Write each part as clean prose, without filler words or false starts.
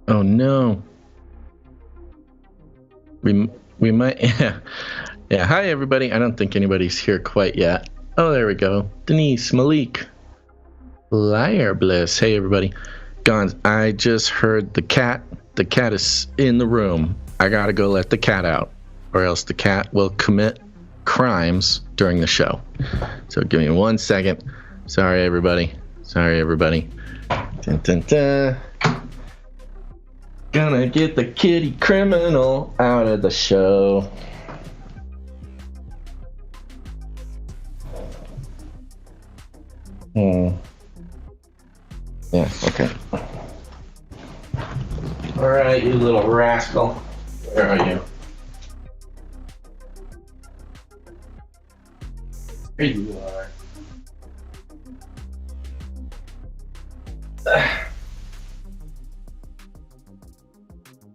Oh no. We might. Yeah. Hi everybody. I don't think anybody's here quite yet. Oh, there we go. Denise, Malik, Liar Bliss. Hey everybody. Gons, I just heard the cat. The cat is in the room. I gotta go let the cat out, or else the cat will commit crimes during the show. So give me 1 second. Sorry everybody. Dun, dun, dun. Gonna get the kitty criminal out of the show. Yeah, okay. Alright, you little rascal. Where are you? Here you are.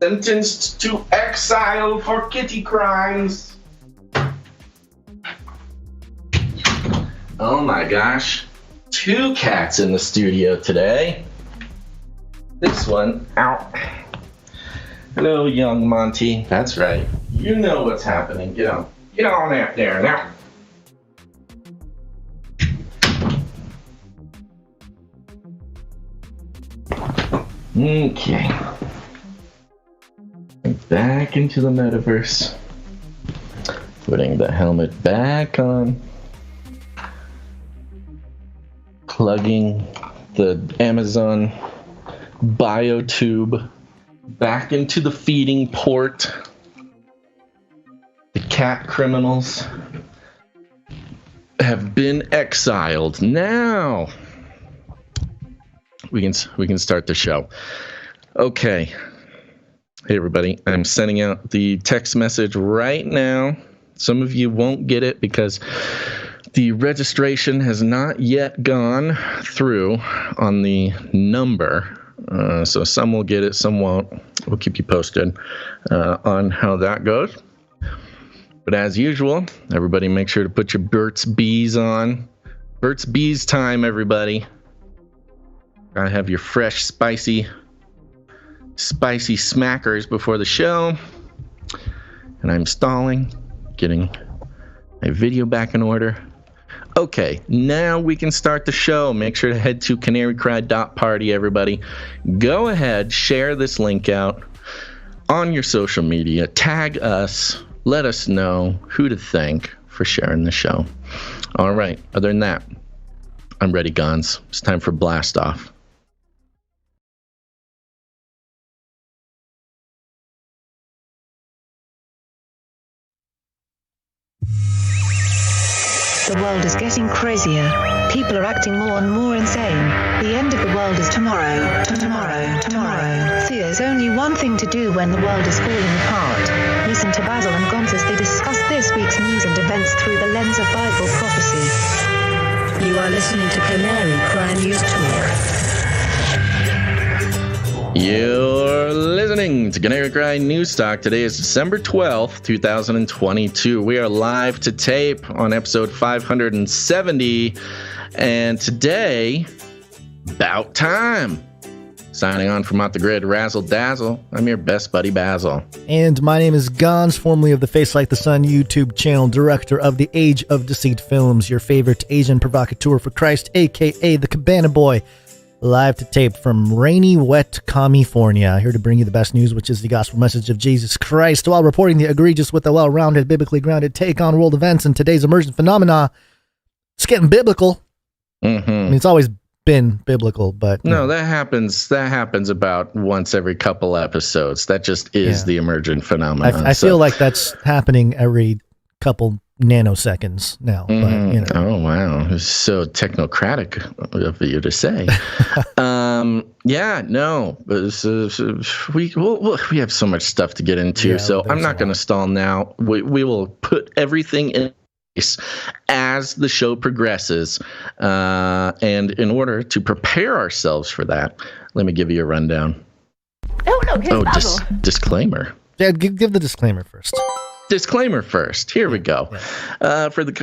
Sentenced to exile for kitty crimes. Oh my gosh. 2 cats in the studio today. This one out. Hello, young Monty. That's right. You know what's happening. Get on out there now. Okay. Back into the metaverse. Putting the helmet back on. Plugging the Amazon biotube back into the feeding port. The cat criminals have been exiled. Now we can start the show. Okay. Hey everybody, I'm sending out the text message right now. Some of you won't get it because the registration has not yet gone through on the number. So some will get it, some won't. We'll keep you posted on how that goes. But as usual, everybody make sure to put your Burt's Bees on. Burt's Bees time, everybody. Gotta have your fresh, spicy smackers before the show. And I'm stalling, getting my video back in order. Okay, now we can start the show. Make sure to head to canarycry.party, everybody. Go ahead, share this link out on your social media. Tag us. Let us know who to thank for sharing the show. All right, other than that, I'm ready, Gons. It's time for Blast Off. The world is getting crazier. People are acting more and more insane. The end of the world is tomorrow. Tomorrow. There's only one thing to do when the world is falling apart. Listen to Basil and Gonz as they discuss this week's news and events through the lens of Bible prophecy. You are listening to Canary Cry News Talk. You're listening to Canary Cry News Talk. Today is December 12th, 2022. We are live to tape on episode 570. And today, Bout time. Signing on from Out the Grid, Razzle Dazzle. I'm your best buddy, Basil. And my name is Gons, formerly of the Face Like the Sun YouTube channel, director of the Age of Deceit films, your favorite Asian provocateur for Christ, a.k.a. the Cabana Boy. Live to tape from rainy, wet California. Here to bring you the best news, which is the gospel message of Jesus Christ, while reporting the egregious with a well-rounded, biblically grounded take on world events and today's emergent phenomena. It's getting biblical. Mm-hmm. I mean, it's always been biblical, but no, that happens about once every couple episodes. That just is the emergent phenomenon. I feel like that's happening every couple nanoseconds now. Mm-hmm. But, you know. Oh wow, it's so technocratic of you to say. We have so much stuff to get into, so I'm not going to stall now. We will put everything in place as the show progresses, and in order to prepare ourselves for that, let me give you a rundown. Disclaimer. Yeah, give the disclaimer first. Disclaimer first. Here we go. For the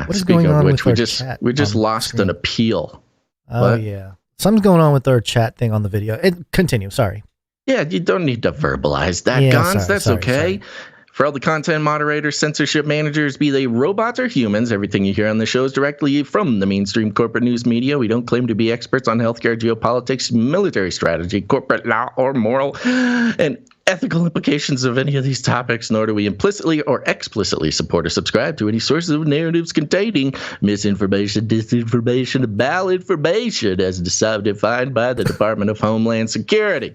What is going on with our chat we just on lost screen? an appeal. Oh What? yeah. Something's going on with our chat thing on the video. Continue. Sorry. Yeah, you don't need to verbalize that, Gons. That's okay. For all the content moderators, censorship managers, be they robots or humans, everything you hear on the show is directly from the mainstream corporate news media. We don't claim to be experts on healthcare, geopolitics, military strategy, corporate law, or moral and ethical implications of any of these topics, nor do we implicitly or explicitly support or subscribe to any sources of narratives containing misinformation, disinformation, and malinformation as defined by the Department of Homeland Security.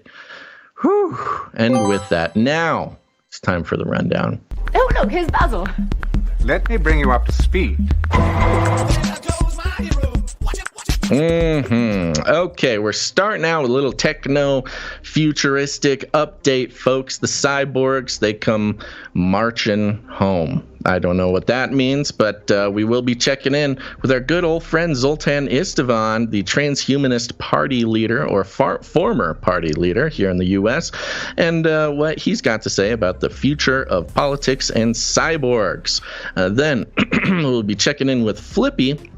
Whew. And with that, now it's time for the rundown. Oh, look, here's Basil. Let me bring you up to speed. Okay, we're starting out with a little techno-futuristic update, folks. The cyborgs, they come marching home. I don't know what that means, but we will be checking in with our good old friend Zoltan Istvan, the transhumanist party leader, or former party leader here in the U.S., and what he's got to say about the future of politics and cyborgs. Then we'll be checking in with FLIPPY,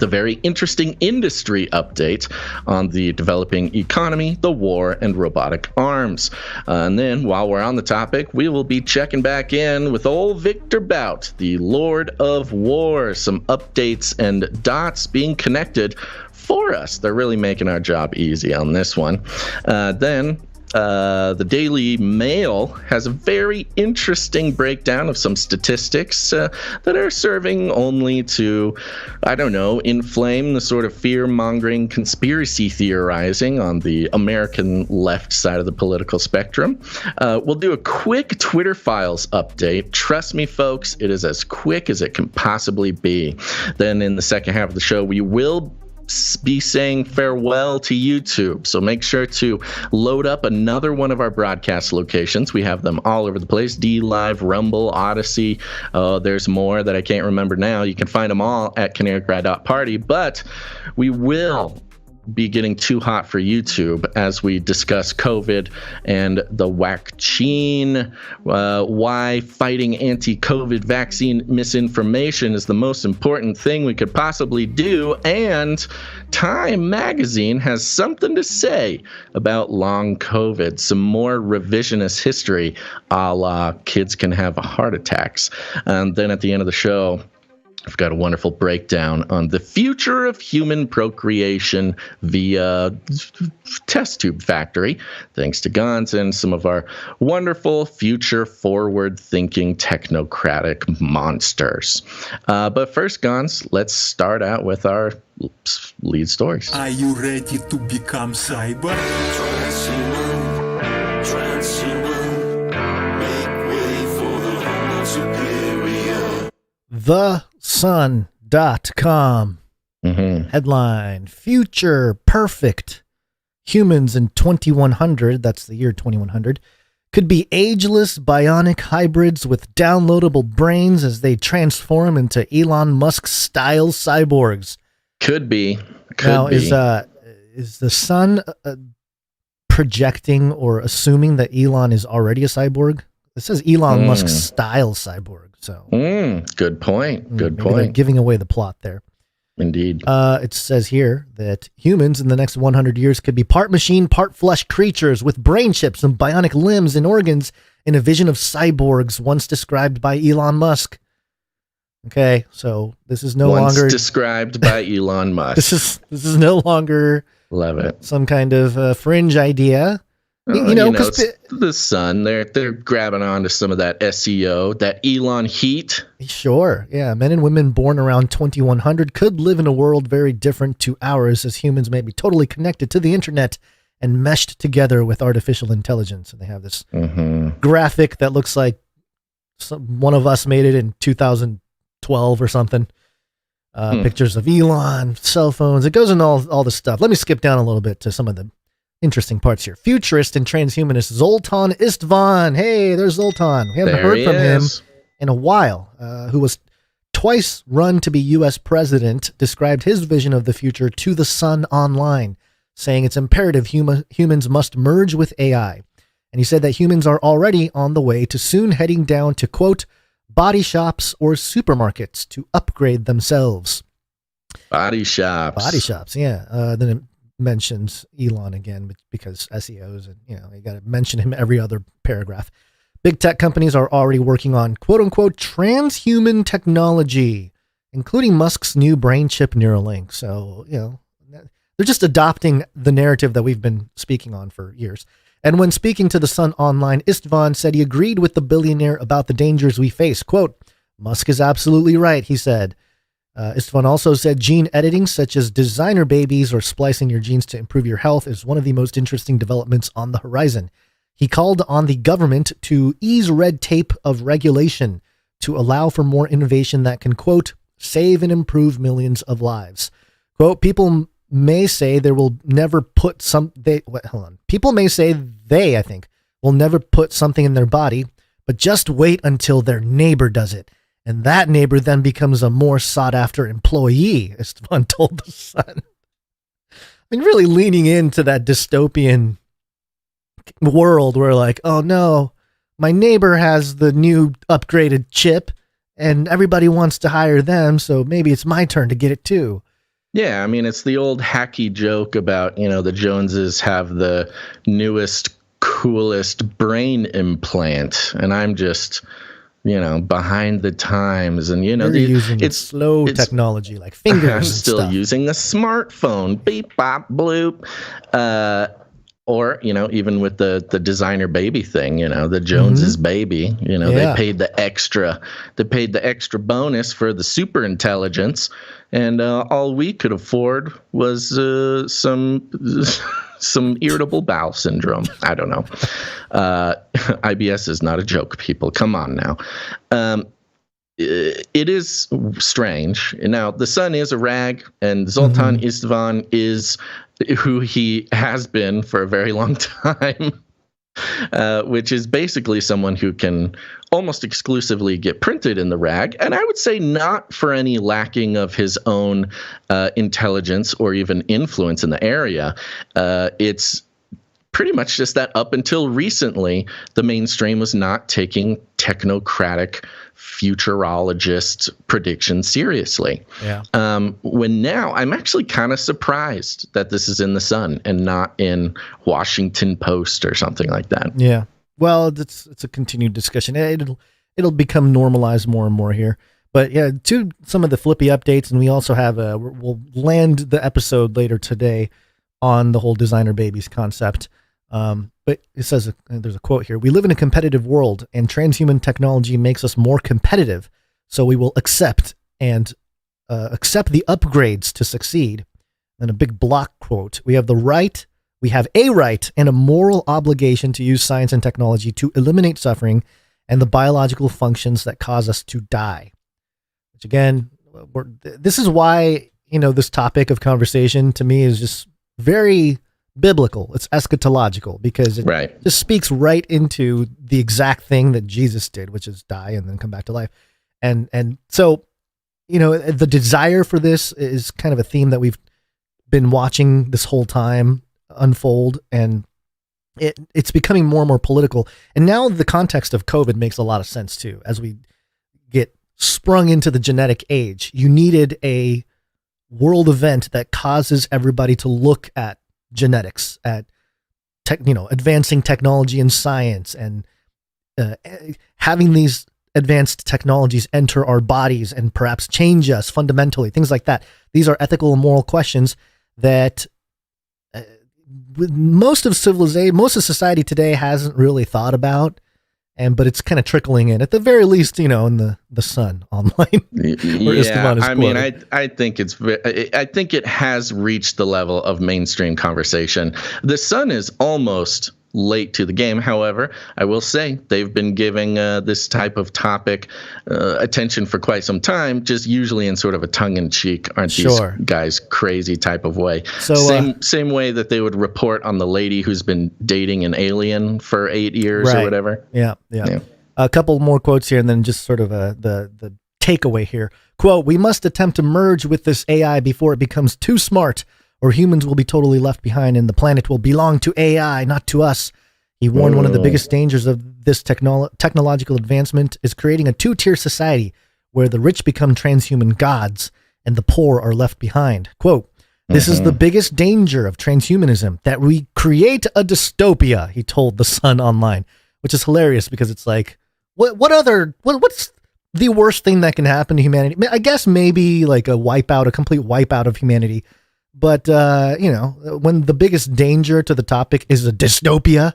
the very interesting industry update on the developing economy, the war, and robotic arms. And then, while we're on the topic, we will be checking back in with old Victor Bout, the Lord of War. Some updates and dots being connected for us. They're really making our job easy on this one. Then the DailyMail has a very interesting breakdown of some statistics that are serving only to, I don't know, inflame the sort of fear-mongering conspiracy theorizing on the American left side of the political spectrum. We'll do a quick Twitter Files update. Trust me, folks, it is as quick as it can possibly be. Then in the second half of the show, we will be saying farewell to YouTube. So make sure to load up another one of our broadcast locations. We have them all over the place. DLive, Rumble, Odyssey. There's more that I can't remember now. You can find them all at Canary.party. But we will be getting too hot for YouTube as we discuss COVID and the vaccine, why fighting anti-COVID vaccine misinformation is the most important thing we could possibly do, and Time magazine has something to say about long COVID, some more revisionist history, a la kids can have heart attacks. And then at the end of the show, I've got a wonderful breakdown on the future of human procreation via test tube factory, thanks to Gons and some of our wonderful future forward-thinking technocratic monsters. But first, Gons, let's start out with our lead stories. Are you ready to become cyber? TheSun.com. Headline: Future Perfect. Humans in 2100, that's the year 2100, could be ageless bionic hybrids with downloadable brains as they transform into Elon Musk-style cyborgs. Could be. Is the Sun projecting or assuming that Elon is already a cyborg? It says Elon Musk-style cyborg. So good point. Good maybe point. they're giving away the plot there. Indeed. It says here that humans in the next 100 years could be part machine, part flesh creatures with brain chips and bionic limbs and organs in a vision of cyborgs once described by Elon Musk. Okay, so this is no longer described by Elon Musk. This is no longer love it. Some kind of fringe idea. It's the Sun. They're grabbing onto some of that SEO, that Elon heat. Sure, yeah. Men and women born around 2100 could live in a world very different to ours, as humans may be totally connected to the internet and meshed together with artificial intelligence. And they have this graphic that looks like one of us made it in 2012 or something. Pictures of Elon, cell phones. It goes into all the stuff. Let me skip down a little bit to some of the interesting parts here. Futurist and transhumanist Zoltan Istvan. Hey, there's Zoltan. We haven't heard from him in a while. Who was twice run to be U.S. president, described his vision of the future to the Sun Online, saying it's imperative humans must merge with AI. And he said that humans are already on the way to soon heading down to, quote, body shops or supermarkets to upgrade themselves. Body shops. Body shops, yeah. Then mentions Elon again because SEOs, and you got to mention him every other paragraph. Big tech companies are already working on quote unquote transhuman technology, including Musk's new brain chip Neuralink. So, they're just adopting the narrative that we've been speaking on for years. And when speaking to the Sun Online, Istvan said he agreed with the billionaire about the dangers we face. Quote, Musk is absolutely right, he said. Istvan also said gene editing, such as designer babies or splicing your genes to improve your health, is one of the most interesting developments on the horizon. He called on the government to ease red tape of regulation to allow for more innovation that can, quote, save and improve millions of lives. Quote, people may say they will never put People may say I think, will never put something in their body, but just wait until their neighbor does it. And that neighbor then becomes a more sought after employee, Esteban told the Sun. I mean, really leaning into that dystopian world where like, oh no, my neighbor has the new upgraded chip and everybody wants to hire them. So maybe it's my turn to get it too. Yeah, I mean, it's the old hacky joke about, the Joneses have the newest, coolest brain implant, and I'm just, behind the times. And, it's slow technology like fingers. I'm still using a smartphone, beep, bop, bloop. Or, even with the designer baby thing, the Joneses baby, they paid the extra bonus for the super intelligence. And all we could afford was some irritable bowel syndrome. I don't know. IBS is not a joke, people. Come on now. It is strange. Now, the Sun is a rag, and Zoltan Istvan is who he has been for a very long time, which is basically someone who can almost exclusively get printed in the rag. And I would say not for any lacking of his own intelligence or even influence in the area. It's pretty much just that up until recently, the mainstream was not taking technocratic futurologist predictions seriously. Yeah. When now I'm actually kind of surprised that this is in the Sun and not in Washington Post or something like that. Yeah. Well, it's a continued discussion. It'll become normalized more and more here. But yeah, to some of the flippy updates, and we also have we'll land the episode later today on the whole designer babies concept. But it says, there's a quote here: "We live in a competitive world, and transhuman technology makes us more competitive. So we will accept the upgrades to succeed." And a big block quote: "We have a right and a moral obligation to use science and technology to eliminate suffering and the biological functions that cause us to die." Which again, this is why, this topic of conversation to me is just very biblical. It's eschatological because it just speaks right into the exact thing that Jesus did, which is die and then come back to life. And so, the desire for this is kind of a theme that we've been watching this whole time unfold, and it's becoming more and more political. And now the context of COVID makes a lot of sense too. As we get sprung into the genetic age, you needed a world event that causes everybody to look at genetics, at advancing technology and science, and having these advanced technologies enter our bodies and perhaps change us fundamentally, things like that. These are ethical and moral questions that most of society today hasn't really thought about. But it's kind of trickling in, at the very least, in the Sun Online. Yeah, I mean, I think it has reached the level of mainstream conversation. The Sun is almost late to the game. However, I will say they've been giving this type of topic attention for quite some time, just usually in sort of a tongue-in-cheek, aren't these guys crazy type of way. So same way that they would report on the lady who's been dating an alien for 8 years or whatever. Yeah. A couple more quotes here, and then just sort of the takeaway here. Quote: "We must attempt to merge with this AI before it becomes too smart, or humans will be totally left behind and the planet will belong to AI, not to us." He warned one of the biggest dangers of this technological advancement is creating a two-tier society where the rich become transhuman gods and the poor are left behind. Quote: This is the biggest danger of transhumanism, that we create a dystopia, he told The Sun online, which is hilarious because it's like, what's the worst thing that can happen to humanity? I guess maybe like a complete wipeout of humanity. But, when the biggest danger to the topic is a dystopia,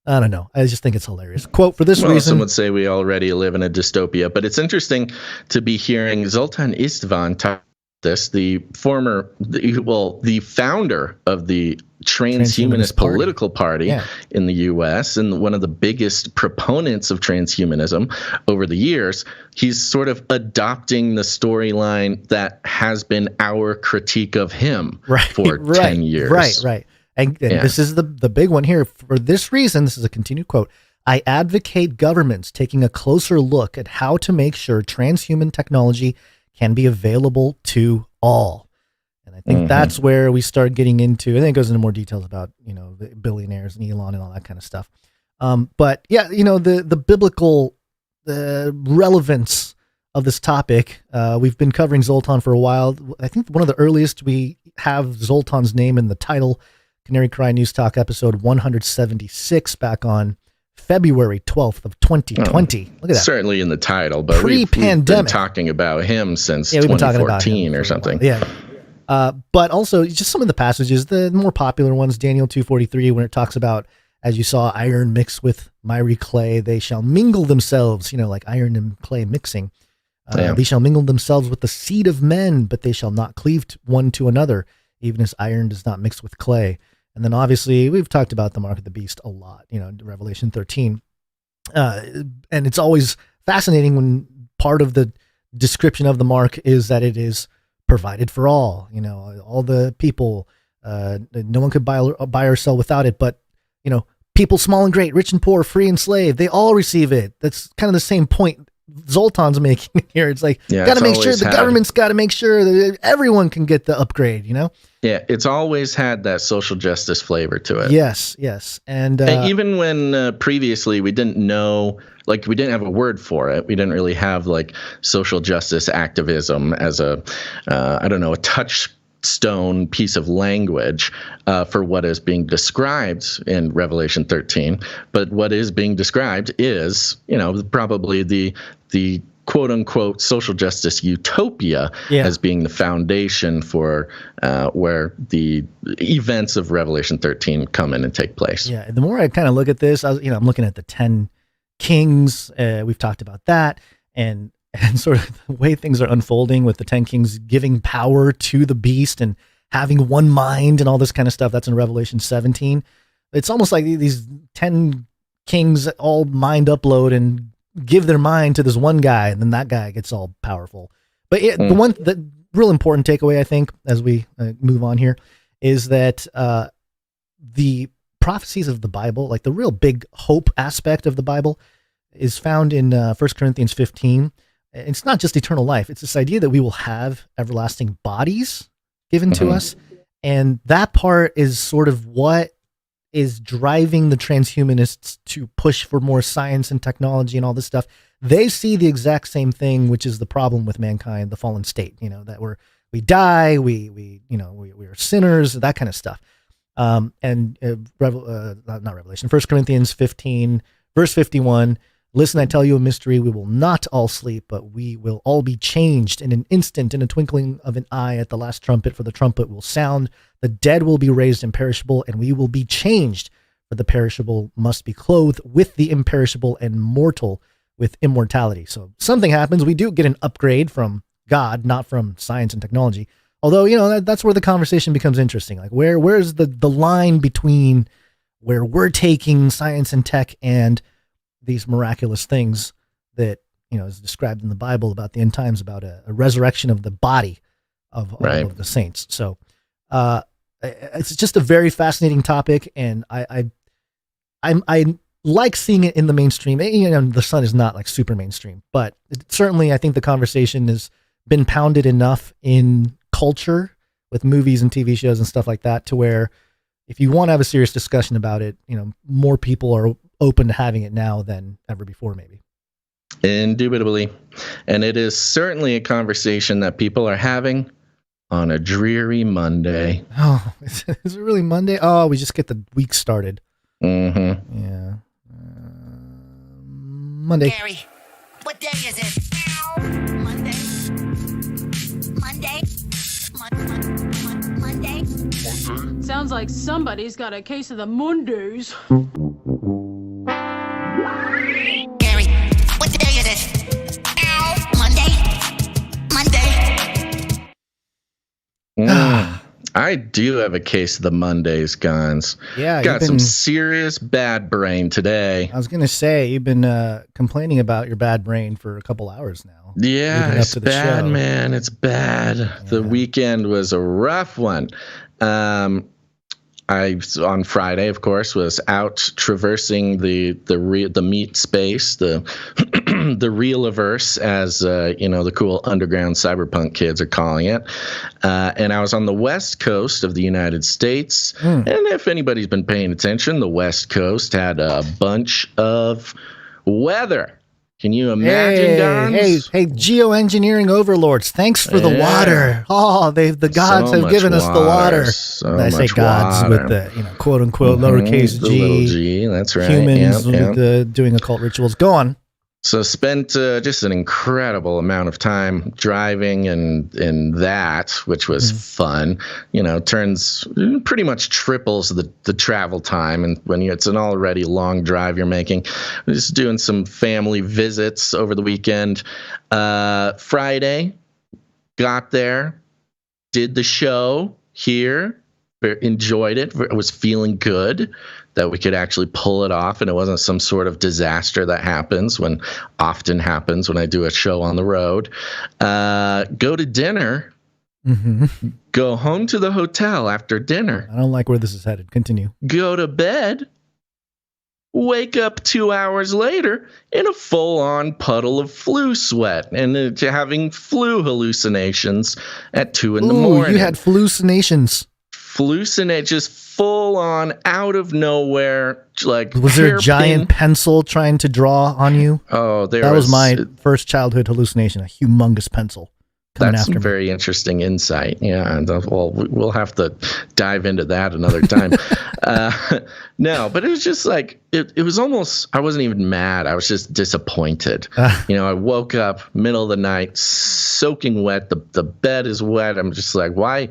I don't know. I just think it's hilarious. Quote, for this reason. Some would say we already live in a dystopia, but it's interesting to be hearing Zoltan Istvan talk this, the founder of the Transhumanist political party in the U.S. and one of the biggest proponents of transhumanism over the years. He's sort of adopting the storyline that has been our critique of him for 10 years. Right. And this is the big one here. For this reason, this is a continued quote, I advocate governments taking a closer look at how to make sure transhuman technology can be available to all. And I think that's where we start getting into, and then it goes into more details about, the billionaires and Elon and all that kind of stuff. But yeah, the biblical relevance of this topic, we've been covering Zoltan for a while. I think one of the earliest we have Zoltan's name in the title, Canary Cry News Talk episode 176 back on February 12th of 2020. Look at that. Certainly in the title, but we've been talking about him since 2014 or something. Yeah. But also just some of the passages, the more popular ones, Daniel 2:43, when it talks about, as you saw iron mixed with miry clay, they shall mingle themselves, like iron and clay mixing. They shall mingle themselves with the seed of men, but they shall not cleave one to another, even as iron does not mix with clay. And then obviously we've talked about the mark of the beast a lot, Revelation 13. And it's always fascinating when part of the description of the mark is that it is provided for all, all the people, no one could buy or sell without it, but, people small and great, rich and poor, free and slave, they all receive it. That's kind of the same point Zoltan's making here. It's like, got to make sure the government's got to make sure that everyone can get the upgrade, Yeah, it's always had that social justice flavor to it. Yes. And even when previously we didn't know, we didn't have a word for it. We didn't really have social justice activism as a touchstone piece of language for what is being described in Revelation 13. But what is being described is, probably the quote unquote social justice utopia as being the foundation for where the events of Revelation 13 come in and take place. Yeah. The more I kind of look at this, I'm looking at the 10 kings. We've talked about that and sort of the way things are unfolding with the 10 kings giving power to the beast and having one mind and all this kind of stuff. That's in Revelation 17. It's almost like these 10 kings all mind upload and give their mind to this one guy, and then that guy gets all powerful. But the real important takeaway, I think, as we move on here, is that the prophecies of the Bible, like the real big hope aspect of the Bible, is found in 1 Corinthians 15. It's not just eternal life. It's this idea that we will have everlasting bodies given to us. And that part is sort of what is driving the transhumanists to push for more science and technology and all this stuff. They see the exact same thing, which is the problem with mankind, the fallen state, that we die, we are sinners, that kind of stuff. Not Revelation, 1 Corinthians 15, verse 51, listen, I tell you a mystery, we will not all sleep, but we will all be changed in an instant, in a twinkling of an eye at the last trumpet, for the trumpet will sound, the dead will be raised imperishable, and we will be changed, for the perishable must be clothed with the imperishable, and mortal with immortality. So something happens, we do get an upgrade from God, not from science and technology, although, that's where the conversation becomes interesting. Like where's the line between where we're taking science and tech and these miraculous things that, is described in the Bible about the end times, about a resurrection of the body of all of the saints. So it's just a very fascinating topic. And I like seeing it in the mainstream. The Sun is not super mainstream, but certainly I think the conversation has been pounded enough in culture with movies and TV shows and stuff like that to where if you want to have a serious discussion about it, more people are open to having it now than ever before, maybe. Indubitably. And it is certainly a conversation that people are having on a dreary Monday. Oh, is it really Monday? Oh, we just get the week started. Mm-hmm. Yeah. Monday. Gary, what day is it? Monday. Monday. Sounds like somebody's got a case of the Mondays. Gary, what day is it? Monday. I do have a case of the Mondays, Guns. Yeah, got some serious bad brain today. I was gonna say you've been complaining about your bad brain for a couple hours now. Yeah, it's bad, man. It's bad. Yeah. The weekend was a rough one. I on Friday, of course, was out traversing the meat space, the the realiverse, as the cool underground cyberpunk kids are calling it. And I was on the west coast of the United States. And if anybody's been paying attention, the west coast had a bunch of weather. Can you imagine, guys? Hey, geoengineering overlords! Thanks for the water. Oh, the gods have given us the water. I say gods with the quote unquote lowercase g. The little g. That's right. Humans doing occult rituals. Go on. So spent just an incredible amount of time driving and that, which was fun. Turns pretty much triples the travel time, and when it's an already long drive you're making. Just doing some family visits over the weekend. Friday, got there, did the show here, enjoyed it. I was feeling good that we could actually pull it off, and it wasn't some sort of disaster that often happens when I do a show on the road. Go to dinner, go home to the hotel after dinner. I don't like where this is headed. Continue. Go to bed, wake up 2 hours later in a full-on puddle of flu sweat and having flu hallucinations at 2 in the morning. You had hallucinations. Just full on out of nowhere, like was there a giant pencil trying to draw on you? Oh, that was my first childhood hallucination, a humongous pencil coming after me. That's very interesting insight. Yeah, and we'll have to dive into that another time. No, but it was just like it was almost. I wasn't even mad. I was just disappointed. I woke up middle of the night, soaking wet. The bed is wet. I'm just like, why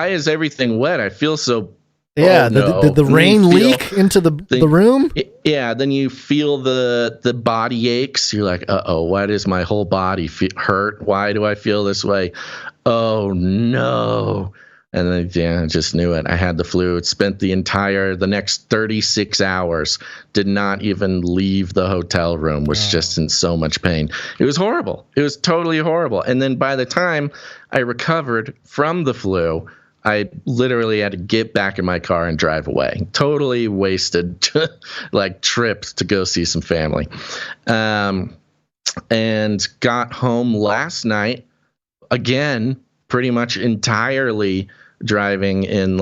is everything wet? I feel so. Yeah, did the rain leak into the room? Yeah, then you feel the body aches. You're like, why does my whole body hurt? Why do I feel this way? Oh, no. And then, I just knew it. I had the flu. It spent the next 36 hours, did not even leave the hotel room, was just in so much pain. It was horrible. It was totally horrible. And then by the time I recovered from the flu, I literally had to get back in my car and drive away. Totally wasted trip to go see some family. And got home last night, again, pretty much entirely driving in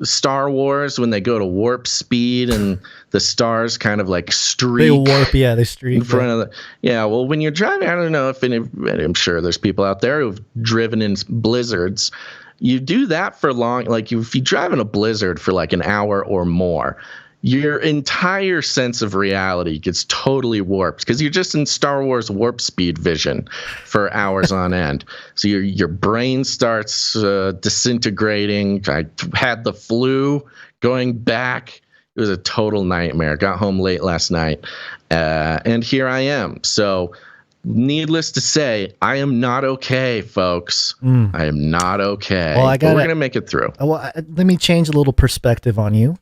Star Wars when they go to warp speed and the stars kind of streak. They warp, they streak. In front of well, when you're driving, I don't know if I'm sure there's people out there who've driven in blizzards. You do that for long, if you drive in a blizzard for an hour or more, your entire sense of reality gets totally warped because you're just in Star Wars warp speed vision for hours on end. So your brain starts disintegrating. I had the flu going back. It was a total nightmare. Got home late last night, and here I am. So needless to say, I am not okay, folks. I am not okay. Well, we're going to make it through. Well, let me change a little perspective on you.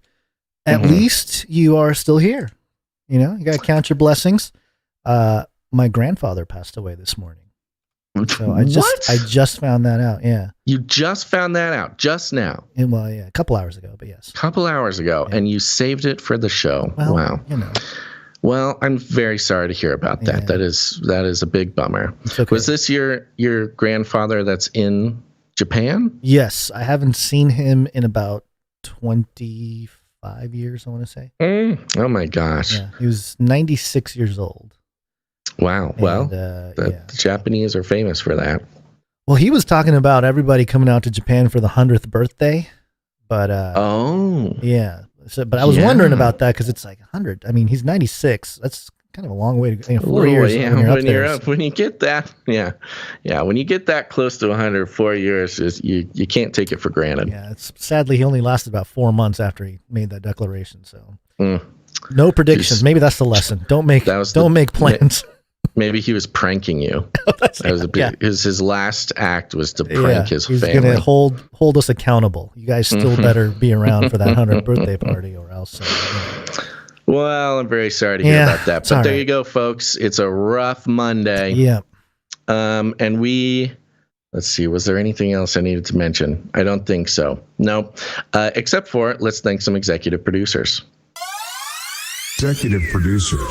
At least you are still here. You got to count your blessings. My grandfather passed away this morning. So I just found that out. Yeah. You just found that out just now. A couple hours ago, but yes. A couple hours ago, and you saved it for the show. Well, wow. Well, I'm very sorry to hear about that. Yeah. That is a big bummer. Okay. Was this your grandfather that's in Japan? Yes, I haven't seen him in about 25 years, I want to say. Oh my gosh. Yeah, he was 96 years old. Wow. And, the Japanese are famous for that. Well, he was talking about everybody coming out to Japan for the 100th birthday, but yeah. So, but I was wondering about that because it's like 100. I mean, he's 96. That's kind of a long way to go. 4 years. Yeah, when you get that, when you get that close to 100, 4 years, you can't take it for granted. Yeah, sadly he only lasted about 4 months after he made that declaration. So no predictions. Maybe that's the lesson. Don't make plans. Maybe he was pranking you. His last act was to prank his family. He's going to hold us accountable. You guys still better be around for that 100th birthday party, or else. Well, I'm very sorry to hear about that. But there you go, folks. It's a rough Monday. Yeah. And let's see, was there anything else I needed to mention? I don't think so. No. Except for, let's thank some executive producers. Executive producers.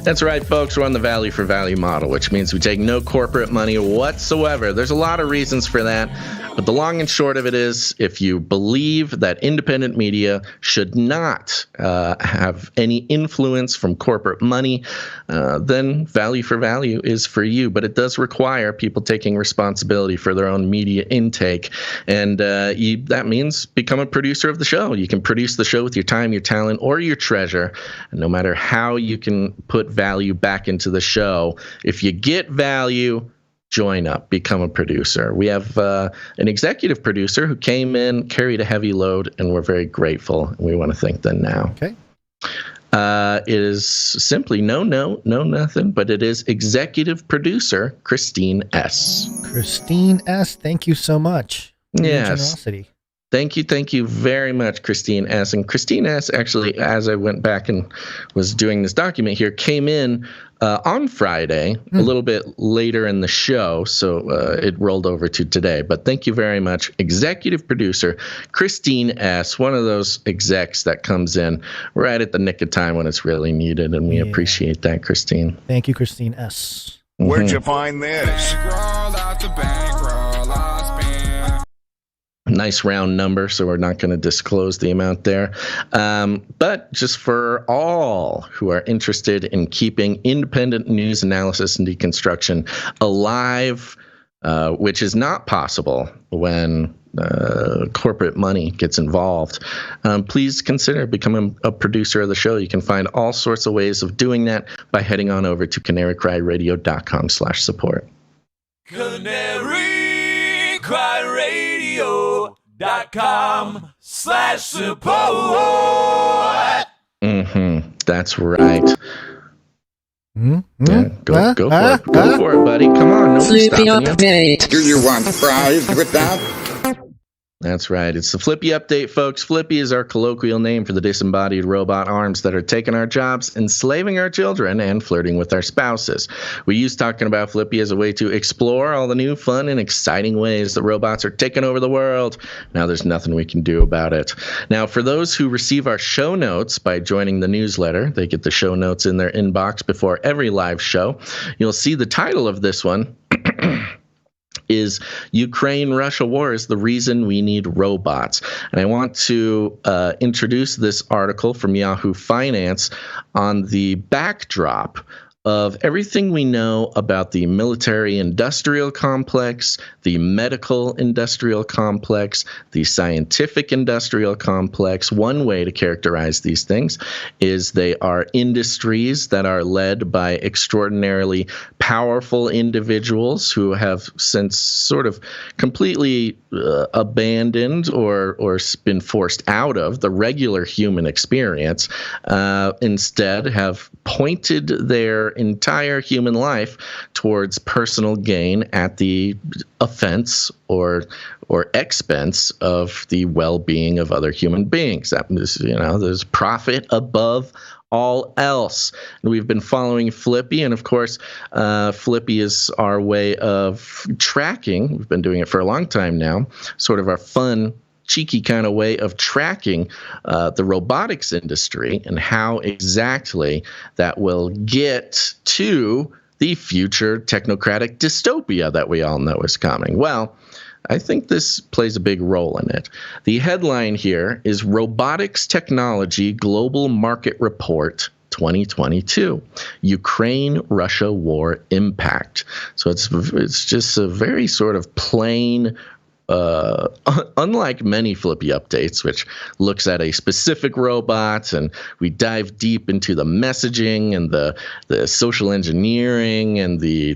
That's right, folks. We're on the value for value model, which means we take no corporate money whatsoever. There's a lot of reasons for that, but the long and short of it is, if you believe that independent media should not have any influence from corporate money, then value for value is for you. But it does require people taking responsibility for their own media intake, and that means become a producer of the show. You can produce the show with your time, your talent, or your treasure, and no matter how you can put value back into the show, if you get value, join up, become a producer. We have an executive producer who came in, carried a heavy load, and we're very grateful. And we want to thank them now. Okay. It is simply no nothing, but it is executive producer Christine S. Christine S., thank you so much. Yes. Generosity. Thank you very much, Christine S. And Christine S., actually, as I went back and was doing this document here, came in on Friday, a little bit later in the show, so it rolled over to today. But thank you very much, executive producer Christine S., one of those execs that comes in right at the nick of time when it's really needed, and we appreciate that, Christine. Thank you, Christine S. Where'd you find this? Nice round number, so we're not going to disclose the amount there. But just for all who are interested in keeping independent news analysis and deconstruction alive, which is not possible when corporate money gets involved, please consider becoming a producer of the show. You can find all sorts of ways of doing that by heading on over to canarycryradio.com/support. CanaryCryRadio.com/support. That's right. Yeah, go for it. Go for it, buddy. Come on. Nobody's stopping you. Do you want fries with that? That's right. It's the Flippy Update, folks. Flippy is our colloquial name for the disembodied robot arms that are taking our jobs, enslaving our children, and flirting with our spouses. We use talking about Flippy as a way to explore all the new, fun, and exciting ways that robots are taking over the world. Now there's nothing we can do about it. Now, for those who receive our show notes by joining the newsletter, they get the show notes in their inbox before every live show. You'll see the title of this one is Ukraine-Russia War is the Reason We Need Robots. And I want to introduce this article from Yahoo Finance on the backdrop of everything we know about the military-industrial complex, the medical-industrial complex, the scientific-industrial complex. One way to characterize these things is they are industries that are led by extraordinarily powerful individuals who have since sort of completely abandoned or been forced out of the regular human experience, instead have pointed their entire human life towards personal gain at the offense or expense of the well-being of other human beings. That is, there's profit above all else. And we've been following Flippy, and of course, Flippy is our way of tracking. We've been doing it for a long time now, sort of our fun, cheeky kind of way of tracking the robotics industry and how exactly that will get to the future technocratic dystopia that we all know is coming. Well, I think this plays a big role in it. The headline here is Robotics Technology Global Market Report 2022. Ukraine-Russia war impact. So it's just a very sort of plain, unlike many Flippy updates, which looks at a specific robot, and we dive deep into the messaging and the social engineering and the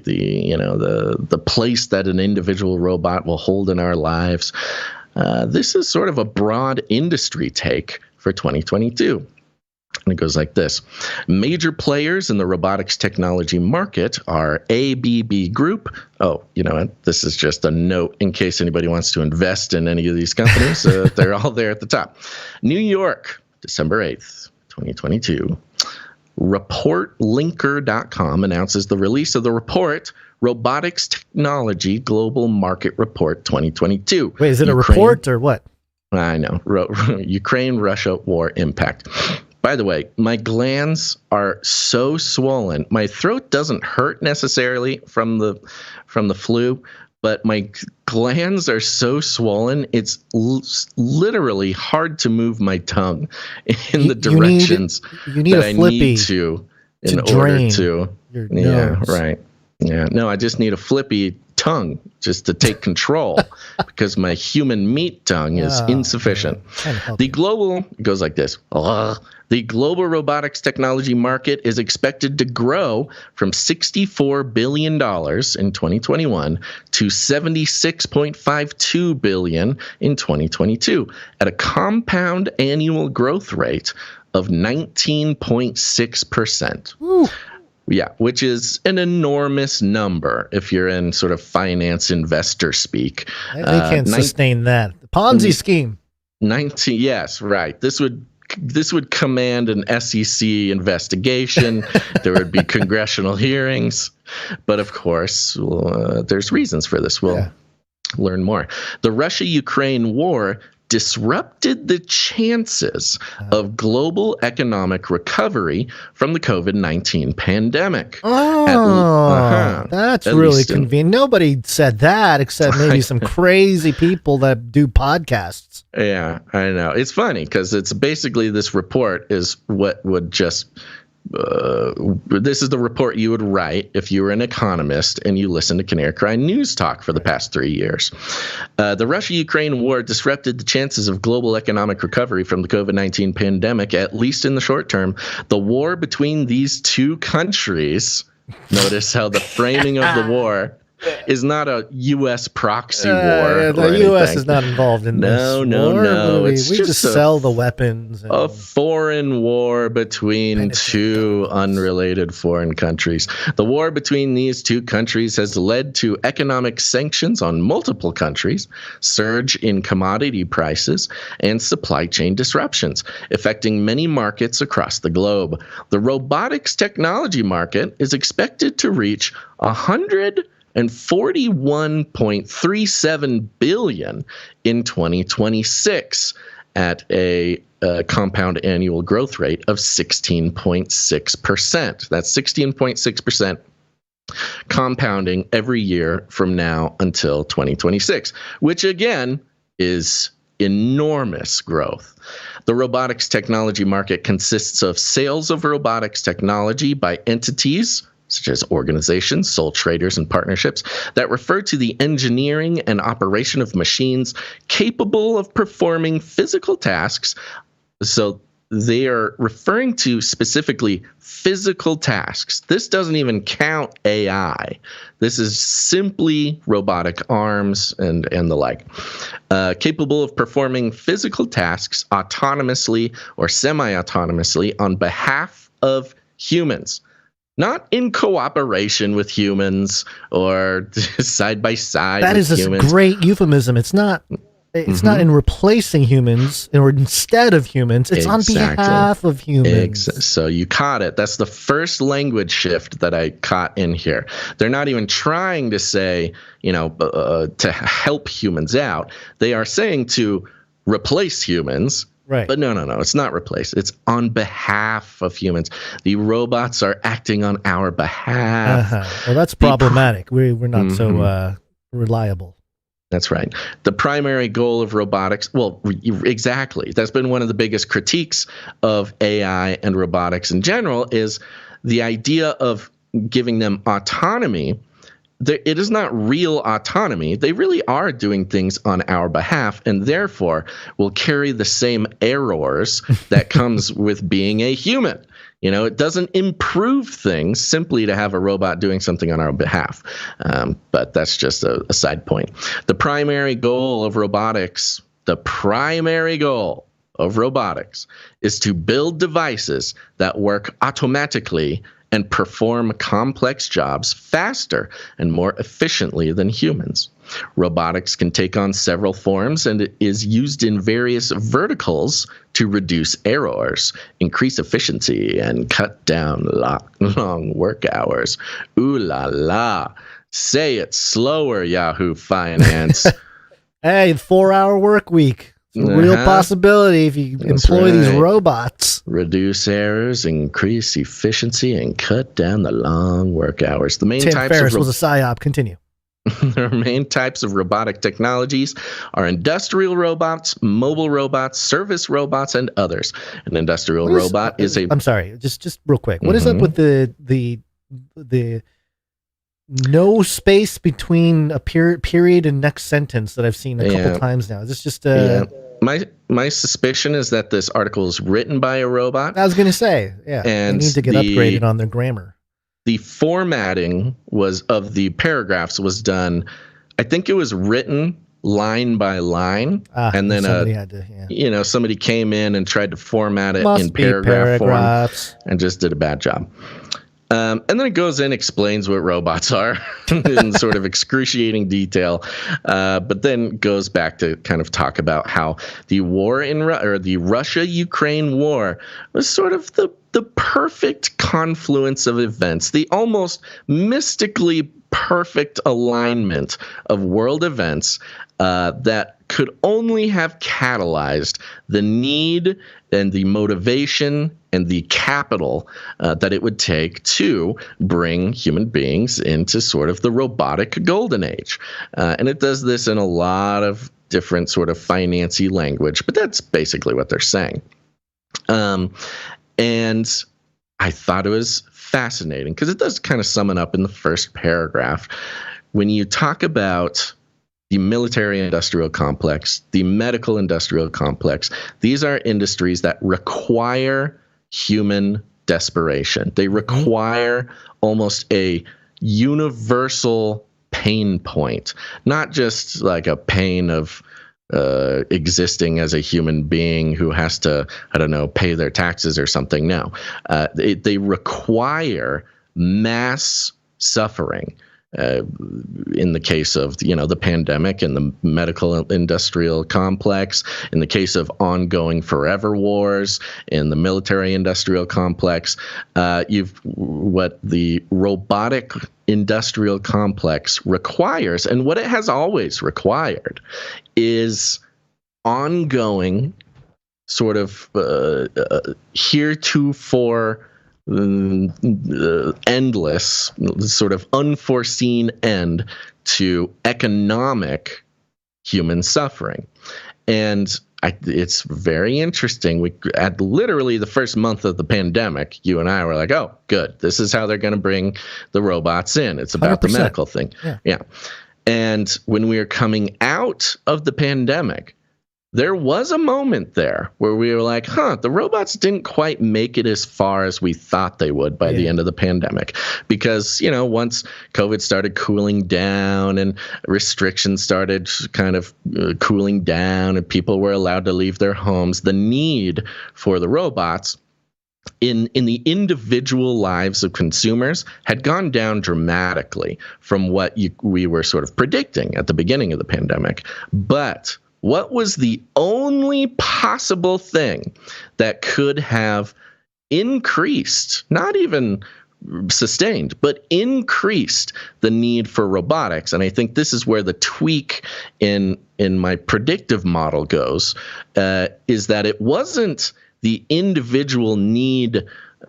place that an individual robot will hold in our lives. This is sort of a broad industry take for 2022. And it goes like this. Major players in the robotics technology market are ABB Group. Oh, you know what? This is just a note in case anybody wants to invest in any of these companies. They're all there at the top. New York, December 8th, 2022. ReportLinker.com announces the release of the report, Robotics Technology Global Market Report 2022. Wait, is it a report or what? I know. Ukraine-Russia war impact. By the way, my glands are so swollen. My throat doesn't hurt necessarily from the flu, but my glands are so swollen, it's literally hard to move my tongue in the directions that I need to in order to. Yeah, right. Yeah, no, I just need a flippy tongue just to take control because my human meat tongue is insufficient. The global goes like this. The global robotics technology market is expected to grow from $64 billion in 2021 to $76.52 billion in 2022 at a compound annual growth rate of 19.6%. Yeah, which is an enormous number if you're in sort of finance investor speak. They can't sustain that. The Ponzi scheme. Yes, right. This would command an SEC investigation. There would be congressional hearings. But of course, there's reasons for this. We'll learn more. The Russia-Ukraine war disrupted the chances of global economic recovery from the COVID-19 pandemic. That's really convenient. Nobody said that except maybe some crazy people that do podcasts. Yeah, I know. It's funny because it's basically this report is what would just this is the report you would write if you were an economist and you listened to Canary Cry News Talk for the past 3 years. The Russia-Ukraine war disrupted the chances of global economic recovery from the COVID-19 pandemic, at least in the short term. The war between these two countries, notice how the framing of the war is not a U.S. proxy war. The U.S. is not involved in this war. No. We just sell the weapons. A foreign war between two unrelated foreign countries. The war between these two countries has led to economic sanctions on multiple countries, surge in commodity prices, and supply chain disruptions, affecting many markets across the globe. The robotics technology market is expected to reach $141.37 billion in 2026 at a compound annual growth rate of 16.6%. That's 16.6% compounding every year from now until 2026, which again is enormous growth. The robotics technology market consists of sales of robotics technology by entities such as organizations, sole traders, and partnerships that refer to the engineering and operation of machines capable of performing physical tasks. So they are referring to specifically physical tasks. This doesn't even count AI. This is simply robotic arms and the like. Capable of performing physical tasks autonomously or semi-autonomously on behalf of humans. Not in cooperation with humans or side by side with humans. That is a great euphemism. It's not not in replacing humans or instead of humans. It's on behalf of humans. So you caught it. That's the first language shift that I caught in here. They're not even trying to say, to help humans out. They are saying to replace humans. Right. But no, it's not replace. It's on behalf of humans. The robots are acting on our behalf. Well, that's problematic. We're not so reliable. That's right. The primary goal of robotics, well, exactly. That's been one of the biggest critiques of AI and robotics in general, is the idea of giving them autonomy. It is not real autonomy. They really are doing things on our behalf, and therefore will carry the same errors that comes with being a human. It doesn't improve things simply to have a robot doing something on our behalf. But that's just a side point. The primary goal of robotics is to build devices that work automatically and perform complex jobs faster and more efficiently than humans. Robotics can take on several forms and is used in various verticals to reduce errors, increase efficiency, and cut down long work hours. Ooh la la. Say it slower, Yahoo Finance. Hey, 4-hour work week. It's a real possibility if you employ these robots. Reduce errors, increase efficiency, and cut down the long work hours. The main Tim types Ferriss of was a psyop. Continue. The main types of robotic technologies are industrial robots, mobile robots, service robots, and others. An industrial robot is a... I'm sorry, just real quick. What is up with the no space between a period and next sentence that I've seen a couple times now? Is this just My suspicion is that this article is written by a robot. I was going to say, and they need to get upgraded on their grammar. The formatting of the paragraphs was done, I think it was written line by line, and then somebody came in and tried to format it in paragraph form and just did a bad job. And then it goes in, explains what robots are in sort of excruciating detail, but then goes back to kind of talk about how the war the Russia-Ukraine war was sort of the perfect confluence of events, the almost mystically perfect alignment of world events that could only have catalyzed the need and the motivation and the capital that it would take to bring human beings into sort of the robotic golden age. And it does this in a lot of different sort of financy language, but that's basically what they're saying. And I thought it was fascinating because it does kind of sum it up in the first paragraph. When you talk about the military-industrial complex, the medical-industrial complex, these are industries that require human desperation. They require almost a universal pain point, not just like a pain of existing as a human being who has to, pay their taxes or something. No, they require mass suffering. In the case of the pandemic and the medical industrial complex, in the case of ongoing forever wars in the military industrial complex, what the robotic industrial complex requires, and what it has always required, is ongoing sort of heretofore endless, sort of unforeseen end to economic human suffering. And it's very interesting. We at literally the first month of the pandemic, you and I were like, oh, good. This is how they're going to bring the robots in. It's about 100%. The medical thing. Yeah. And when we were coming out of the pandemic, there was a moment there where we were like, the robots didn't quite make it as far as we thought they would by the end of the pandemic. Because, once COVID started cooling down and restrictions started kind of cooling down and people were allowed to leave their homes, the need for the robots in the individual lives of consumers had gone down dramatically from what we were sort of predicting at the beginning of the pandemic. But what was the only possible thing that could have increased, not even sustained, but increased the need for robotics? And I think this is where the tweak in my predictive model goes, is that it wasn't the individual need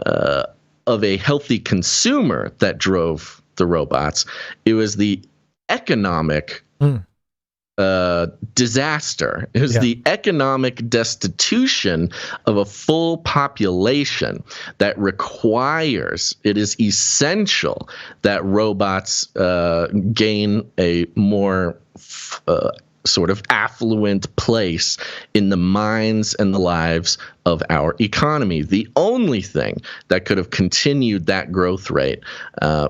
of a healthy consumer that drove the robots. It was the economic disaster. It was the economic destitution of a full population that requires, it is essential that robots gain a more sort of affluent place in the minds and the lives of our economy. The only thing that could have continued that growth rate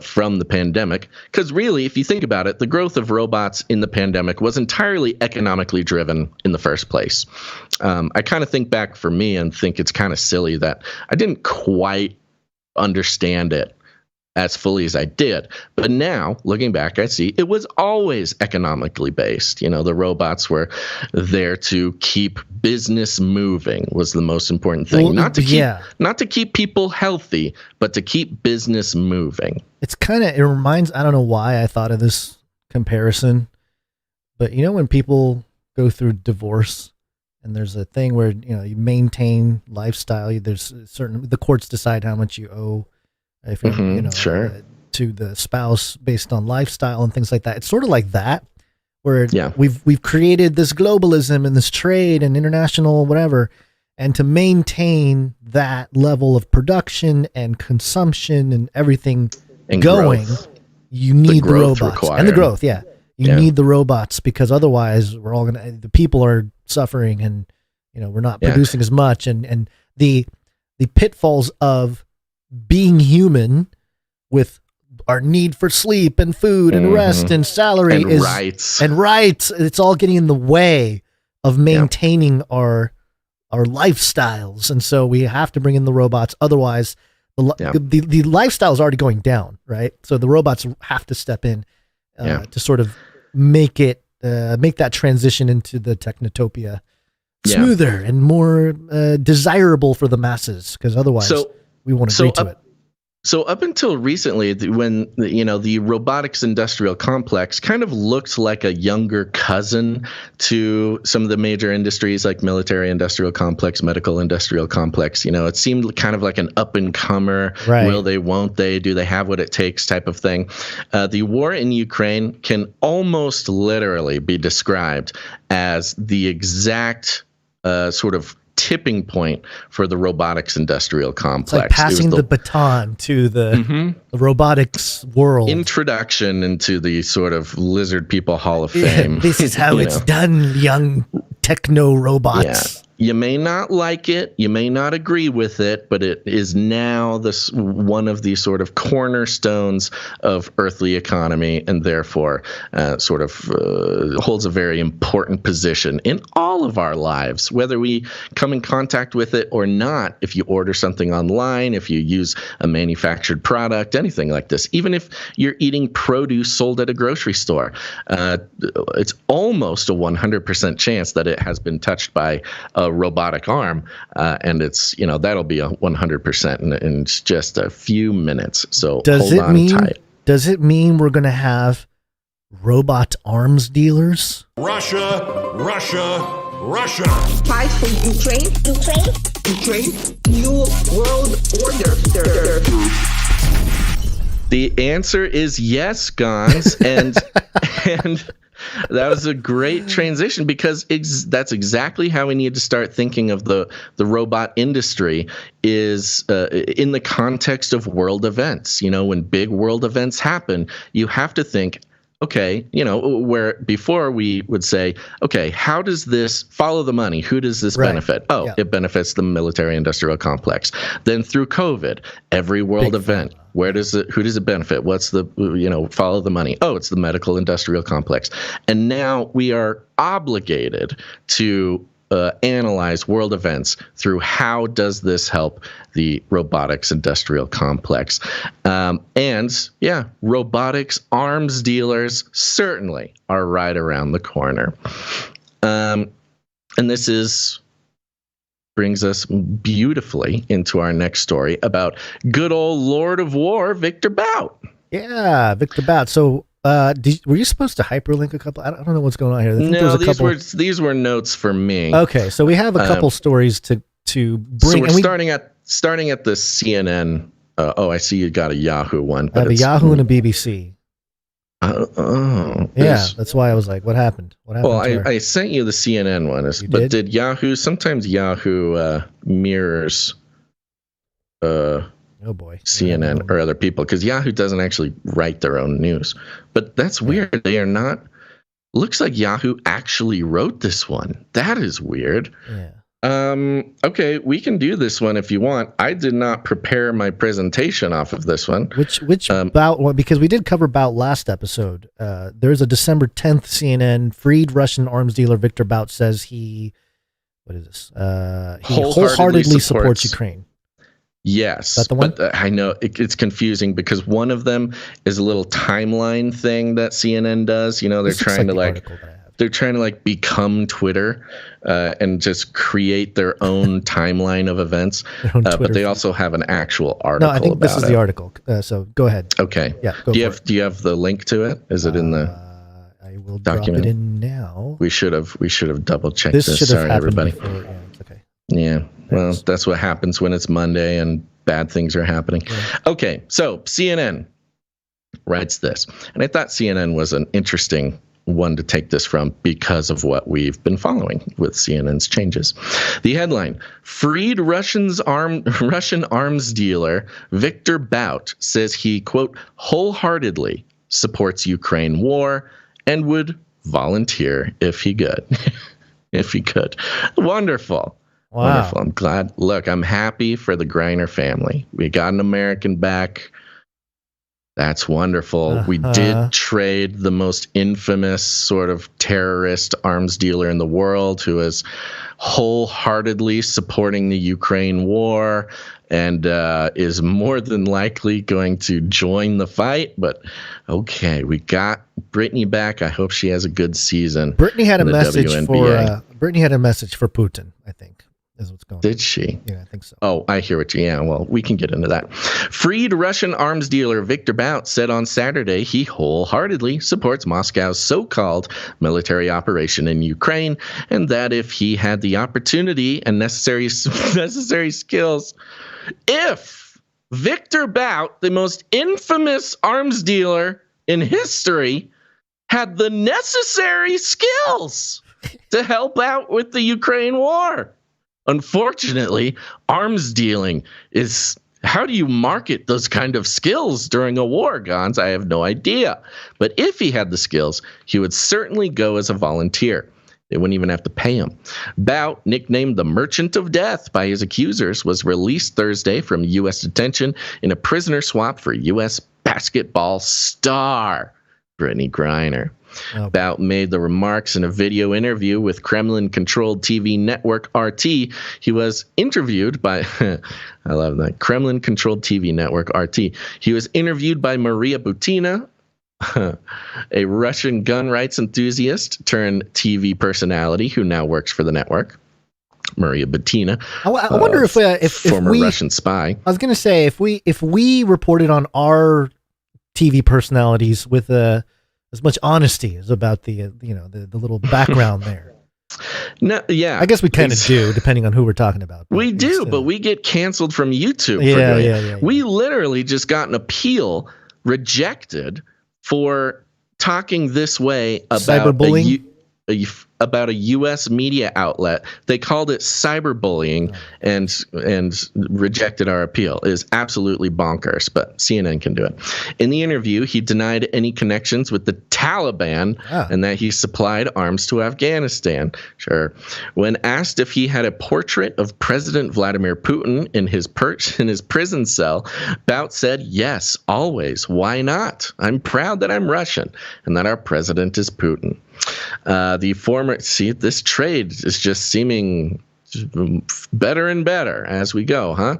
from the pandemic, because really, if you think about it, the growth of robots in the pandemic was entirely economically driven in the first place. I kind of think back for me and think it's kind of silly that I didn't quite understand it as fully as I did. But now, looking back, I see it was always economically based. You know, the robots were there to keep business moving was the most important thing. Well, not to keep people healthy, but to keep business moving. It's kind of, it reminds, I don't know why I thought of this comparison, but you know when people go through divorce and there's a thing where, you know, you maintain lifestyle, there's certain, the courts decide how much you owe if you know, to the spouse based on lifestyle and things like that. It's sort of like that, where we've created this globalism and this trade and international whatever, and to maintain that level of production and consumption and everything and going, growth. You need the robots required. And the growth. You need the robots, because otherwise we're all the people are suffering, and you know we're not producing as much, and the pitfalls of being human with our need for sleep and food and rest and salary and rights. It's all getting in the way of maintaining our lifestyles. And so we have to bring in the robots. Otherwise the lifestyle is already going down. Right. So the robots have to step in to sort of make that transition into the technotopia smoother and more desirable for the masses. Cause otherwise we won't agree to it. So up until recently, when the robotics industrial complex kind of looked like a younger cousin to some of the major industries like military industrial complex, medical industrial complex. You know, it seemed kind of like an up and comer. Right. Will they? Won't they? Do they have what it takes? Type of thing. The war in Ukraine can almost literally be described as the exact sort of tipping point for the robotics industrial complex. It's like passing the baton to the robotics world. Introduction into the sort of lizard people hall of fame. This is how it's done, young techno robots. You may not like it, you may not agree with it, but it is now one of the sort of cornerstones of earthly economy, and therefore sort of holds a very important position in all of our lives, whether we come in contact with it or not. If you order something online, if you use a manufactured product, anything like this, even if you're eating produce sold at a grocery store, it's almost a 100% chance that it has been touched by a robotic arm, and it's that'll be a 100% in just a few minutes. So hold on tight. Does it mean we're going to have robot arms dealers? Russia. Fight for Ukraine. New world order. The answer is yes, Gons, and that was a great transition, because that's exactly how we need to start thinking of the robot industry, is in the context of world events. You know, when big world events happen, you have to think, okay, where before we would say, okay, how does this follow the money? Who does this benefit? Oh, it benefits the military industrial complex. Then through COVID, every world event, who does it benefit? What's the, follow the money? Oh, it's the medical industrial complex. And now we are obligated to analyze world events through how does this help the robotics industrial complex. Robotics arms dealers certainly are right around the corner. And this brings us beautifully into our next story about good old Lord of War, Victor Bout. Yeah, Victor Bout. So were you supposed to hyperlink a couple? I don't know what's going on here. No, these were notes for me. Okay, so we have a couple stories to bring. So we're starting at the CNN. I see you got a Yahoo one. I have a Yahoo and a BBC. Yeah, that's why I was like, what happened? What happened? Well, I sent you the CNN one, but did Yahoo? Sometimes Yahoo mirrors CNN or other people, because Yahoo doesn't actually write their own news. But that's weird. They are not. Looks like Yahoo actually wrote this one. That is weird. Yeah. Okay, we can do this one if you want. I did not prepare my presentation off of this one. Which Bout? Well, because we did cover Bout last episode. There's a December 10th CNN freed Russian arms dealer Victor Bout says he wholeheartedly supports Ukraine. Yes, is that the one? But I know it's confusing because one of them is a little timeline thing that CNN does. You know, they're trying to become Twitter and just create their own timeline of events. But they also have an actual article. No, I think this is the article. So go ahead. Okay. Yeah. Do you have the link to it? Is it in the I will document? Drop it in now. We should have double checked this. Sorry, everybody. Yeah, it's okay. Yeah. Well, that's what happens when it's Monday and bad things are happening. Yeah. Okay, so CNN writes this. And I thought CNN was an interesting one to take this from because of what we've been following with CNN's changes. The headline, freed Russian arms dealer Victor Bout says he, quote, wholeheartedly supports Ukraine war and would volunteer if he could. If he could. Wonderful. Wow. Wonderful. I'm glad. Look, I'm happy for the Griner family. We got an American back. That's wonderful. We did trade the most infamous sort of terrorist arms dealer in the world who is wholeheartedly supporting the Ukraine war and is more than likely going to join the fight. But okay, we got Brittany back. I hope she has a good season. Brittany had a message for Putin, I think. Is what's going on. Did she? Yeah, I think so. Oh, I hear what you. Yeah, well, we can get into that. Freed Russian arms dealer Victor Bout said on Saturday he wholeheartedly supports Moscow's so-called military operation in Ukraine, and that if he had the opportunity and necessary skills, if Victor Bout, the most infamous arms dealer in history, had the necessary skills to help out with the Ukraine war. Unfortunately, arms dealing is, how do you market those kind of skills during a war, Gons? I have no idea. But if he had the skills, he would certainly go as a volunteer. They wouldn't even have to pay him. Bout, nicknamed the Merchant of Death by his accusers, was released Thursday from U.S. detention in a prisoner swap for U.S. basketball star Brittany Griner. Oh. Bout made the remarks in a video interview with Kremlin-controlled TV network RT. He was interviewed by, I love that, Kremlin-controlled TV network RT. He was interviewed by Maria Butina, a Russian gun rights enthusiast turned TV personality who now works for the network. Maria Butina. I wonder if former we, Russian spy. I was going to say if we reported on our TV personalities with as much honesty as about the little background there. No, yeah. I guess we kind of do, depending on who we're talking about. We do, but we get canceled from YouTube. Yeah. We literally just got an appeal rejected for talking this way about cyberbullying. About a U.S. media outlet. They called it cyberbullying and rejected our appeal. It is absolutely bonkers, but CNN can do it. In the interview, he denied any connections with the Taliban and that he supplied arms to Afghanistan. Sure. When asked if he had a portrait of President Vladimir Putin in his prison cell, Bout said, "Yes, always. Why not? I'm proud that I'm Russian and that our president is Putin." This trade is just seeming better and better as we go, huh?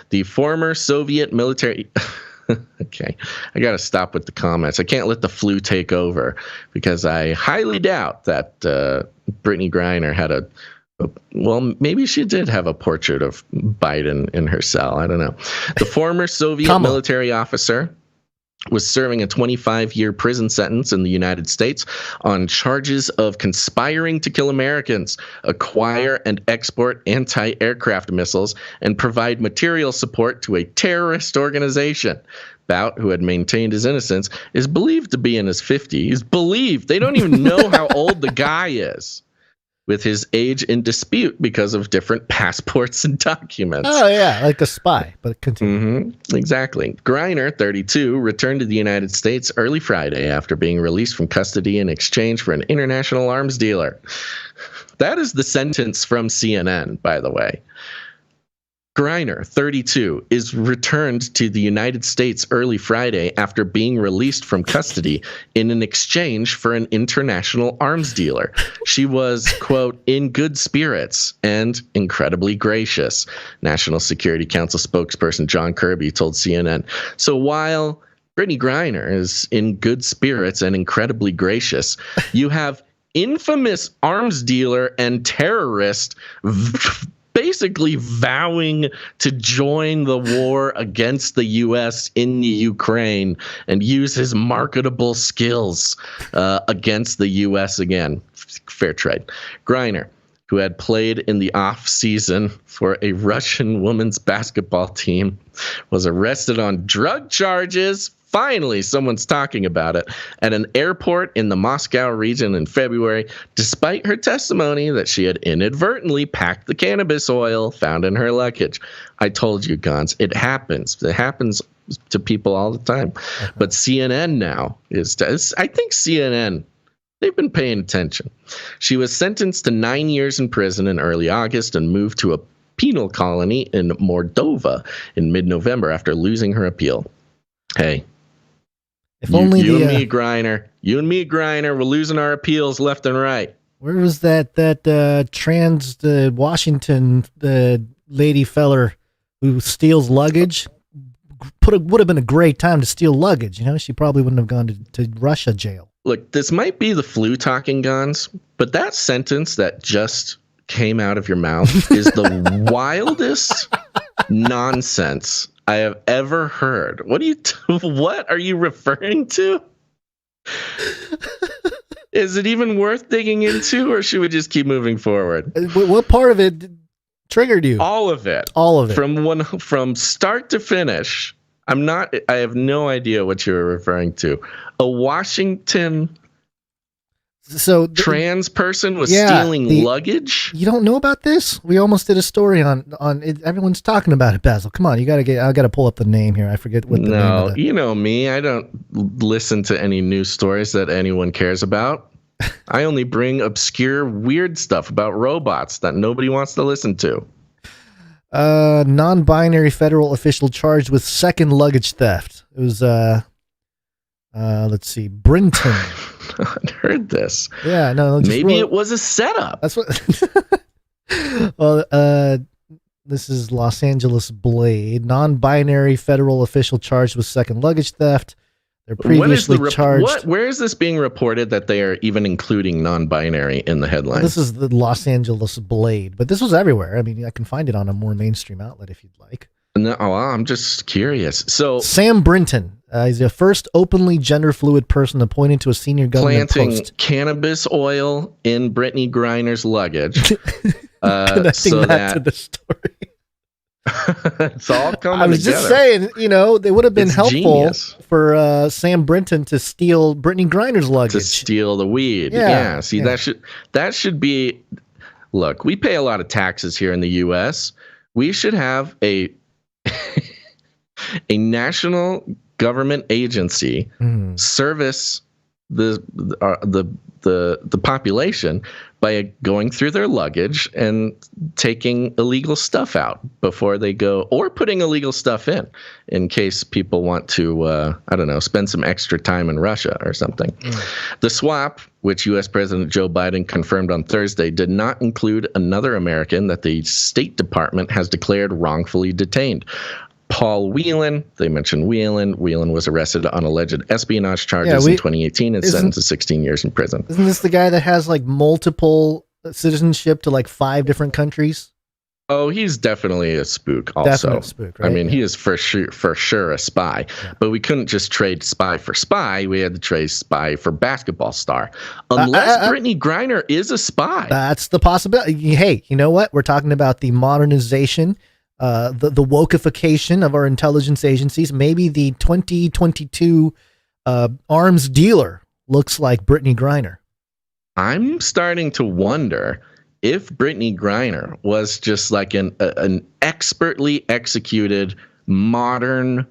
The former Soviet military. Okay, I got to stop with the comments. I can't let the flu take over because I highly doubt that Brittany Griner had well, maybe she did have a portrait of Biden in her cell. I don't know. The former Soviet military officer. was serving a 25-year prison sentence in the United States on charges of conspiring to kill Americans, acquire and export anti-aircraft missiles, and provide material support to a terrorist organization. Bout, who had maintained his innocence, is believed to be in his 50s. Believed. They don't even know how old the guy is, with his age in dispute because of different passports and documents. Oh, yeah, like a spy, but continue. Exactly. Griner, 32, returned to the United States early Friday after being released from custody in exchange for an international arms dealer. That is the sentence from CNN, by the way. Griner, 32, is returned to the United States early Friday after being released from custody in an exchange for an international arms dealer. She was, quote, in good spirits and incredibly gracious, National Security Council spokesperson John Kirby told CNN. So while Brittany Griner is in good spirits and incredibly gracious, you have infamous arms dealer and terrorist basically vowing to join the war against the U.S. in the Ukraine and use his marketable skills against the U.S. again. Fair trade. Griner, who had played in the off-season for a Russian women's basketball team, was arrested on drug charges. Finally, someone's talking about it, at an airport in the Moscow region in February, despite her testimony that she had inadvertently packed the cannabis oil found in her luggage. I told you, Gons, it happens. It happens to people all the time. But CNN now I think CNN, they've been paying attention. She was sentenced to 9 years in prison in early August and moved to a penal colony in Moldova in mid-November after losing her appeal. Hey. If only you and me, Griner, we're losing our appeals left and right. Where was that trans Washington lady feller who steals luggage? Would have been a great time to steal luggage. You know, she probably wouldn't have gone to Russia jail. Look, this might be the flu talking, Guns, but that sentence that just came out of your mouth is the wildest nonsense I have ever heard. What are you referring to? Is it even worth digging into, or should we just keep moving forward? What part of it triggered you? All of it. From start to finish. I have no idea what you were referring to. A Washington trans person was stealing luggage. You don't know about this? We almost did a story on it. Everyone's talking about it, Basil. Come on, I got to pull up the name here. I forget what the name of you know me. I don't listen to any news stories that anyone cares about. I only bring obscure, weird stuff about robots that nobody wants to listen to. Non-binary federal official charged with second luggage theft. It was let's see, Brinton. I'd heard this. Yeah, no. Maybe it was a setup. That's what. Well, this is Los Angeles Blade. Non-binary federal official charged with second luggage theft. They're previously charged. Where is this being reported that they are even including non-binary in the headline? Well, this is the Los Angeles Blade, but this was everywhere. I mean, I can find it on a more mainstream outlet if you'd like. No, I'm just curious. So Sam Brinton. He's the first openly gender-fluid person appointed to a senior government planting post. Cannabis oil in Brittany Griner's luggage. Connecting that to the story. It's all coming together. I was just saying, they would have been helpful for Sam Brinton to steal Brittany Griner's luggage. To steal the weed. Yeah. See, that should be. Look, we pay a lot of taxes here in the U.S. We should have a national government agency service the population by going through their luggage and taking illegal stuff out before they go, or putting illegal stuff in case people want to, spend some extra time in Russia or something. The swap, which U.S. President Joe Biden confirmed on Thursday, did not include another American that the State Department has declared wrongfully detained. Paul Whelan, they mentioned Whelan. Whelan was arrested on alleged espionage charges in 2018 and sentenced to 16 years in prison. Isn't this the guy that has like multiple citizenship to like 5 different countries? Oh, he's definitely a spook also. Definite spook, right? I mean, he is for sure a spy. Yeah. But we couldn't just trade spy for spy. We had to trade spy for basketball star. Unless Brittany Griner is a spy. That's the possibility. Hey, you know what? We're talking about the modernization, the wokeification of our intelligence agencies. Maybe the 2022 arms dealer looks like Brittany Griner. I'm starting to wonder if Brittany Griner was just like an expertly executed modern,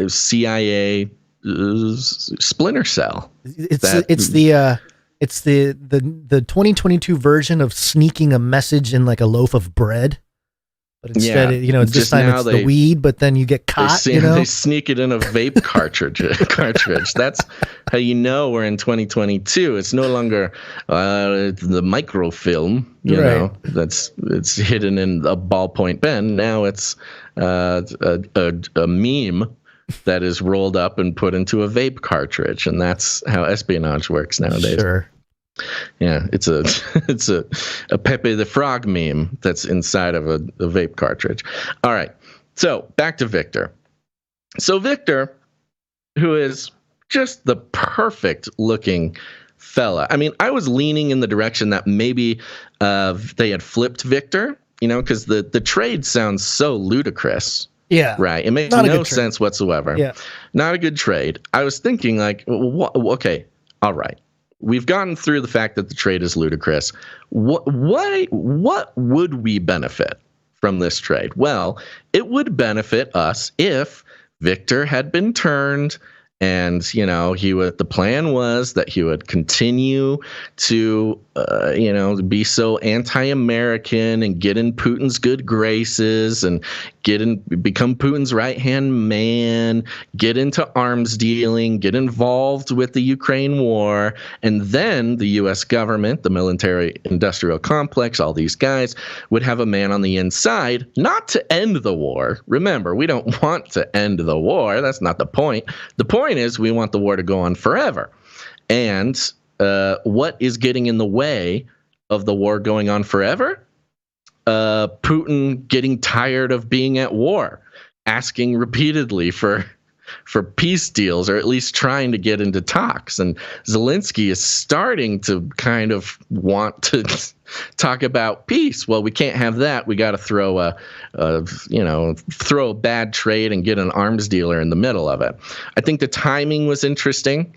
CIA splinter cell. It's the 2022 version of sneaking a message in like a loaf of bread. But instead, this time it's the weed, but then you get caught. They sneak it in a vape cartridge. That's how you know we're in 2022. It's no longer the microfilm. It's hidden in a ballpoint pen. Now it's a meme that is rolled up and put into a vape cartridge, and that's how espionage works nowadays. Sure. Yeah, it's a Pepe the Frog meme that's inside of a vape cartridge. All right, so back to Victor. So Victor, who is just the perfect looking fella. I mean, I was leaning in the direction that maybe they had flipped Victor, because the trade sounds so ludicrous. Yeah. Right. It makes no sense whatsoever. Yeah. Not a good trade. I was thinking like, okay, all right. We've gotten through the fact that the trade is ludicrous. What would we benefit from this trade? Well, it would benefit us if Victor had been turned, and the plan was that he would continue to be so anti-American and get in Putin's good graces and become Putin's right-hand man, get into arms dealing, get involved with the Ukraine war, and then the U.S. government, the military-industrial complex, all these guys would have a man on the inside, not to end the war. Remember, we don't want to end the war. That's not the point. The point is we want the war to go on forever. And what is getting in the way of the war going on forever? Putin getting tired of being at war, asking repeatedly for peace deals, or at least trying to get into talks. And Zelensky is starting to kind of want to talk about peace. Well, we can't have that. We got to throw a bad trade and get an arms dealer in the middle of it. I think the timing was interesting.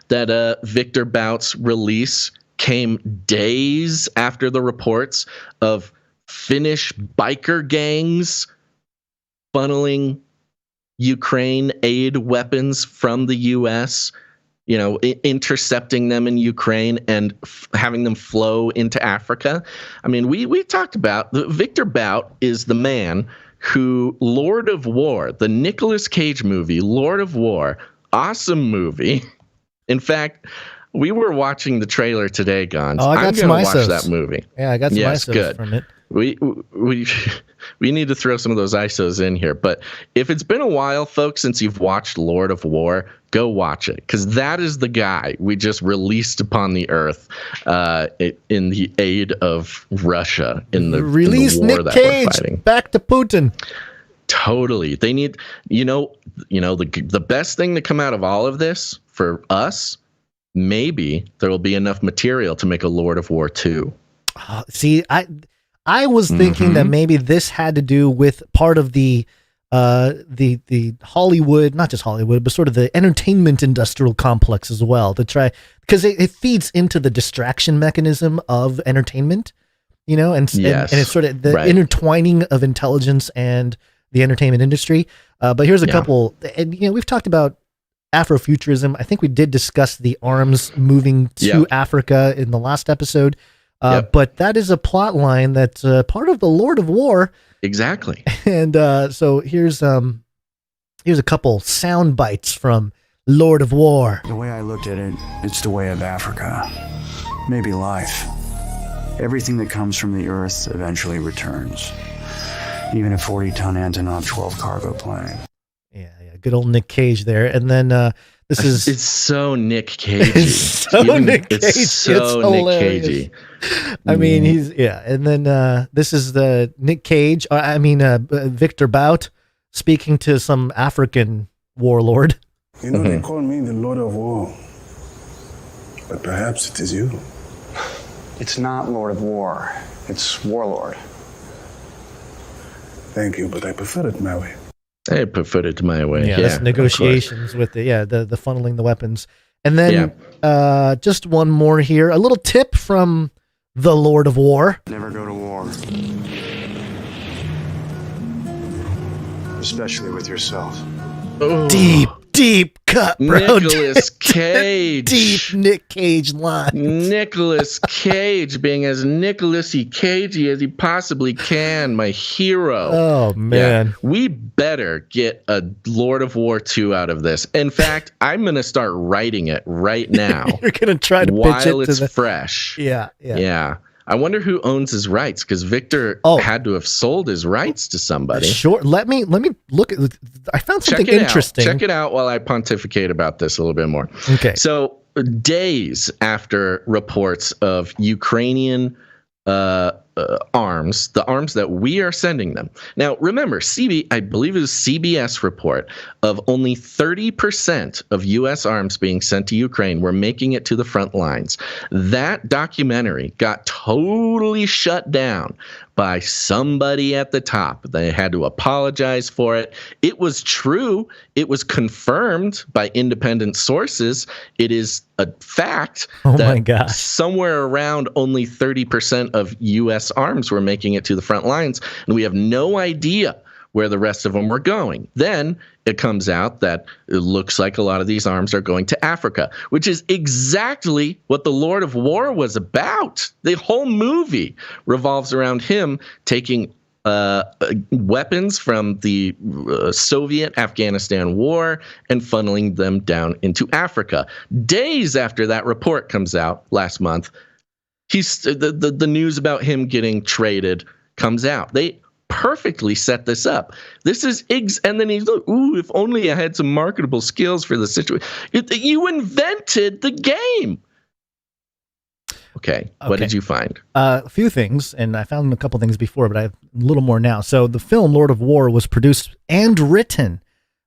That Victor Bout's release came days after the reports of Finnish biker gangs funneling Ukraine aid weapons from the U.S., intercepting them in Ukraine and having them flow into Africa. I mean, we talked about Victor Bout is the man who Lord of War, the Nicolas Cage movie, Lord of War, awesome movie. In fact, we were watching the trailer today, Gons. Oh, I'm going to watch that movie. Yeah, I got some ISOs from it. We need to throw some of those ISOs in here. But if it's been a while, folks, since you've watched Lord of War, go watch it, because that is the guy we just released upon the earth in the aid of Russia in the war that we're fighting. Back to Putin. Totally. They need, the best thing to come out of all of this for us, maybe there will be enough material to make a Lord of War 2. See, I was thinking that maybe this had to do with part of the Hollywood, not just Hollywood, but sort of the entertainment industrial complex as well, to try, because it feeds into the distraction mechanism of entertainment, and it's sort of the intertwining of intelligence and the entertainment industry. But here's a couple, and we've talked about Afrofuturism. I think we did discuss the arms moving to Africa in the last episode. But that is a plot line that's part of the Lord of War. Exactly. And so here's a couple sound bites from Lord of War. The way I looked at it, it's the way of Africa. Maybe life. Everything that comes from the earth eventually returns. Even a 40-ton Antonov 12 cargo plane. Yeah, good old Nick Cage there. And then It's so Nick Cagey. It's so Nick Cagey. It's so Nick Cagey. I mean, and then this is the Nick Cage. Victor Bout speaking to some African warlord. You know, they call me the Lord of War, but perhaps it is you. It's not Lord of War. It's Warlord. Thank you, but I prefer it my way. I prefer it my way. Yeah, that's negotiations with the funneling the weapons. And then just one more here. A little tip from the Lord of War. Never go to war. Especially with yourself. Oh. Deep cut, bro. Nicolas Cage. Deep Nick Cage line. Nicolas Cage being as Nicolas-y Cagey as he possibly can. My hero. Oh, man. Yeah, we better get a Lord of War 2 out of this. In fact, I'm going to start writing it right now. You're going to try to pitch it while it's fresh. Yeah. I wonder who owns his rights, because Victor had to have sold his rights to somebody. Sure. Let me look at. I found something interesting. Check it out while I pontificate about this a little bit more. Okay. So days after reports of Ukrainian arms, the arms that we are sending them. Now, remember, I believe it was CBS report of only 30% of U.S. arms being sent to Ukraine were making it to the front lines. That documentary got totally shut down by somebody at the top. They had to apologize for it. It was true. It was confirmed by independent sources. It is a fact that somewhere around only 30% of U.S. arms were making it to the front lines, and we have no idea where the rest of them were going. Then it comes out that it looks like a lot of these arms are going to Africa, which is exactly what the Lord of War was about. The whole movie revolves around him taking weapons from the Soviet Afghanistan war and funneling them down into Africa. Days after that report comes out last month, the news about him getting traded comes out. They perfectly set this up. This is and then he's like, ooh, if only I had some marketable skills for the situation. You invented the game. Okay. What did you find? A few things, and I found a couple things before, but I have a little more now. So the film Lord of War was produced and written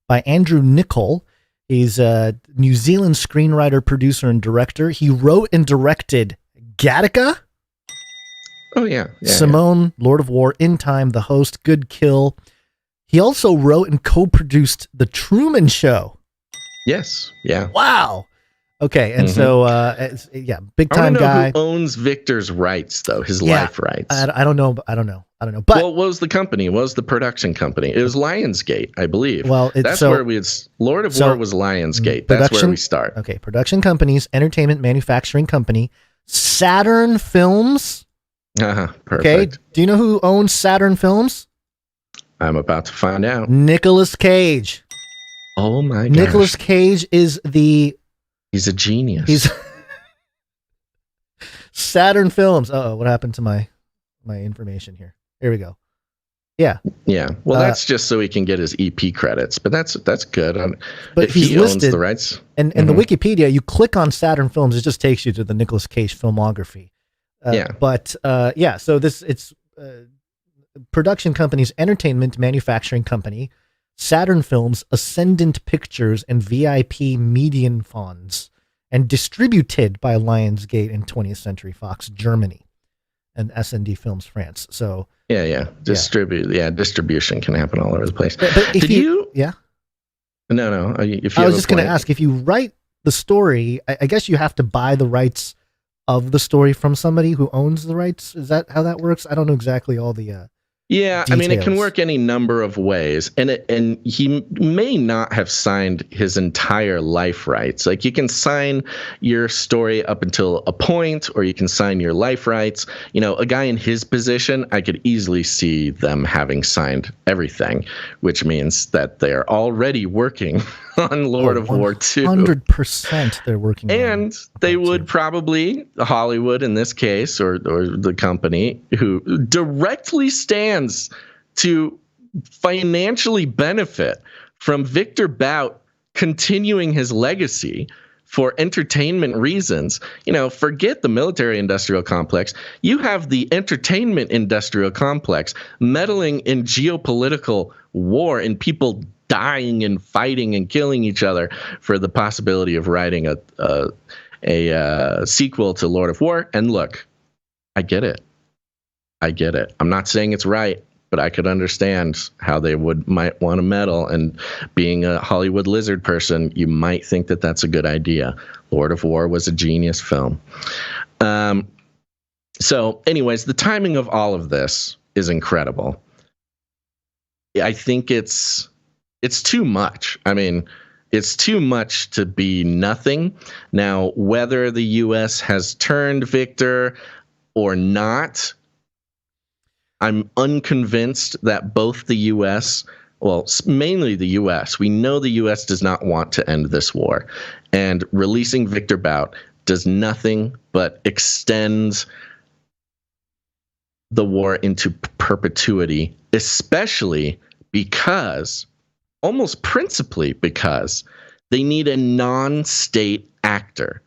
by Andrew Niccol. He's a New Zealand screenwriter, producer, and director. He wrote and directed Gattaca. Oh, yeah. Simone, Lord of War, In Time, The Host, Good Kill. He also wrote and co-produced The Truman Show. Yes. Yeah. Wow. Okay. And so, big time guy. Who owns Victor's rights, though? His life rights. I don't know. But what was the company? What was the production company? It was Lionsgate, I believe. Well, that's where Lord of War was Lionsgate. That's where we start. Okay. Production companies, entertainment manufacturing company, Saturn Films. Perfect. Okay. Do you know who owns Saturn Films? I'm about to find out. Nicolas Cage. Oh my gosh. Nicolas Cage is He's a genius. He's Saturn Films. What happened to my information here? Here we go. Yeah. Yeah. Well, that's just so he can get his EP credits, but that's good. But if he owns the rights. And the Wikipedia, you click on Saturn Films, it just takes you to the Nicolas Cage filmography. So it's production companies, entertainment manufacturing company, Saturn Films, Ascendant Pictures, and VIP Median Fonds, and distributed by Lionsgate and 20th Century Fox Germany and S&D Films France. So distribution can happen all over the place. But No. I was just going to ask, if you write the story, I guess you have to buy the rights of the story from somebody who owns the rights. Is that how that works? I don't know exactly all the details. I mean, it can work any number of ways, and he may not have signed his entire life rights. Like, you can sign your story up until a point, or you can sign your life rights. You know, a guy in his position, I could easily see them having signed everything, which means that they are already working on Lord of War 2. 100% they're working on and they would probably, Hollywood in this case, or the company who directly stands to financially benefit from Victor Bout continuing his legacy for entertainment reasons. You know, forget the military industrial complex. You have the entertainment industrial complex meddling in geopolitical war and people dying and fighting and killing each other for the possibility of writing a sequel to Lord of War. And look, I get it. I'm not saying it's right, but I could understand how they might want to meddle. And being a Hollywood lizard person, you might think that that's a good idea. Lord of War was a genius film. So anyways, the timing of all of this is incredible. I think it's too much. I mean, it's too much to be nothing. Now, whether the U.S. has turned victor or not, I'm unconvinced that both the U.S., well, mainly the U.S., we know the U.S. does not want to end this war. And releasing Victor Bout does nothing but extend the war into perpetuity, especially because, almost principally because, they need a non-state actor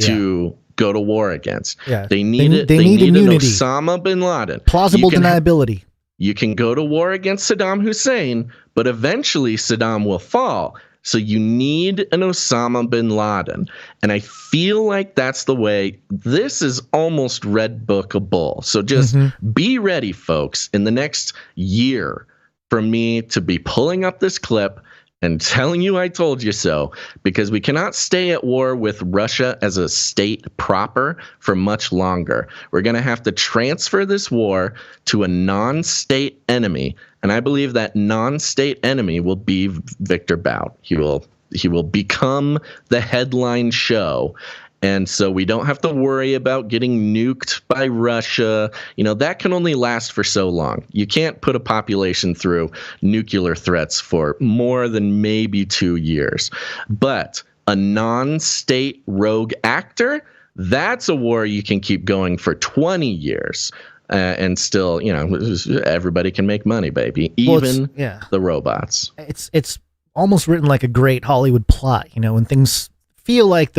to go to war against. Yeah. They need an Osama bin Laden. Plausible deniability. You can go to war against Saddam Hussein, but eventually Saddam will fall. So you need an Osama bin Laden. And I feel like that's the way. This is almost Red Bookable. So just be ready, folks, in the next year for me to be pulling up this clip and telling you I told you so, because we cannot stay at war with Russia as a state proper for much longer. We're going to have to transfer this war to a non-state enemy, and I believe that non-state enemy will be Victor Bout. He will become the headline show. And so we don't have to worry about getting nuked by Russia. You know, that can only last for so long. You can't put a population through nuclear threats for more than maybe 2 years. But a non-state rogue actor, that's a war you can keep going for 20 years. And still, you know, everybody can make money, baby. Even the robots. It's almost written like a great Hollywood plot, you know, when things feel like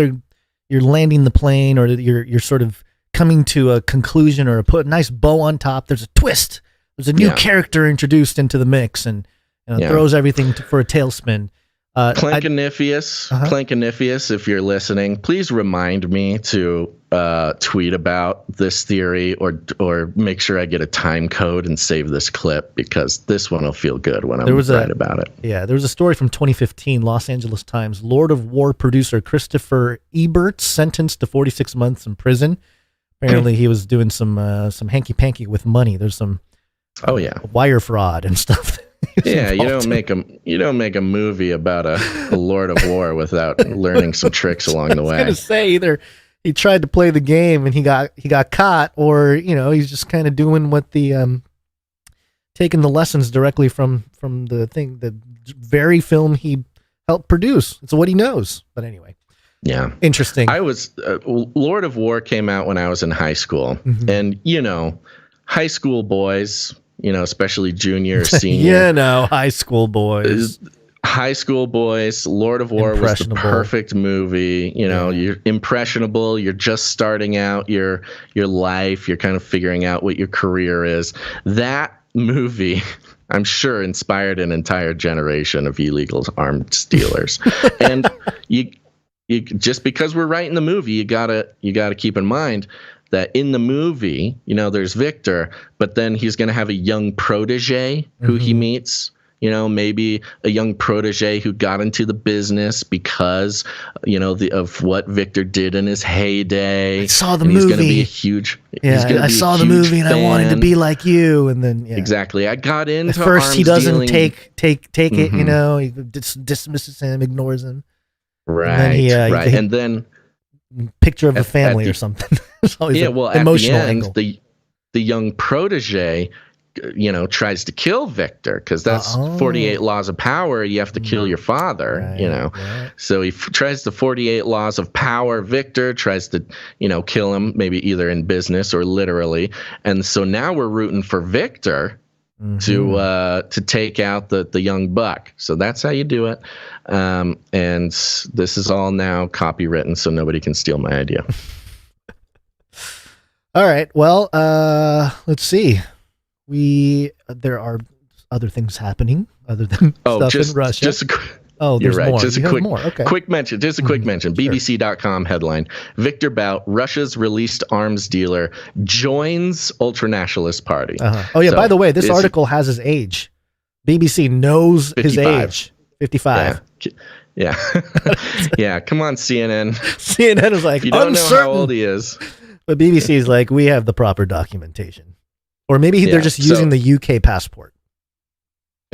you're landing the plane, or you're sort of coming to a conclusion, or put a nice bow on top. There's a twist. There's a new character introduced into the mix, and throws everything for a tailspin. Clankanifius, if you're listening, please remind me to tweet about this theory, or make sure I get a time code and save this clip, because this one will feel good when I'm right about it. Yeah, there was a story from 2015, Los Angeles Times. Lord of War producer Christopher Ebert sentenced to 46 months in prison. Apparently, he was doing some hanky-panky with money. There's some wire fraud and stuff. Yeah, you don't make a movie about a Lord of War without learning some tricks along the way. I was gonna say, either he tried to play the game and he got caught, or he's just kind of doing what the taking the lessons directly from the very film he helped produce. It's what he knows. But anyway, interesting. I was Lord of War came out when I was in high school, and high school boys. Especially junior, senior. High school boys. High school boys. Lord of War was the perfect movie. You're impressionable. You're just starting out your life. You're kind of figuring out what your career is. That movie, I'm sure, inspired an entire generation of illegal arms dealers. And you just because we're writing the movie, you gotta keep in mind that in the movie, there's Victor, but then he's going to have a young protege who he meets, maybe a young protege who got into the business because, of what Victor did in his heyday. I saw the movie. He's going to be a huge I saw the movie and I wanted to be like you. And then, Exactly. I got into at first arms he doesn't dealing. take it, he dismisses him, ignores him. Right. And then picture of a family or something. At emotional the end, angle. the young protege, tries to kill Victor because that's 48 laws of power. You have to kill your father, Right. So he tries the 48 laws of power. Victor tries to, kill him, maybe either in business or literally. And so now we're rooting for Victor to take out the young buck. So that's how you do it. And this is all now copywritten, so nobody can steal my idea. All right. Well, let's see. There are other things happening other than stuff in Russia. You're right. More. Just more. Okay. Quick mention. Just a quick mention. Sure. BBC.com headline: Victor Bout, Russia's released arms dealer, joins ultranationalist party. Oh yeah. So, by the way, this article has his age. BBC knows 55. His age. 55. Yeah. Yeah. Come on, CNN. CNN is like, you don't know how old he is. But BBC is like, we have the proper documentation. Or maybe they're just using the UK passport.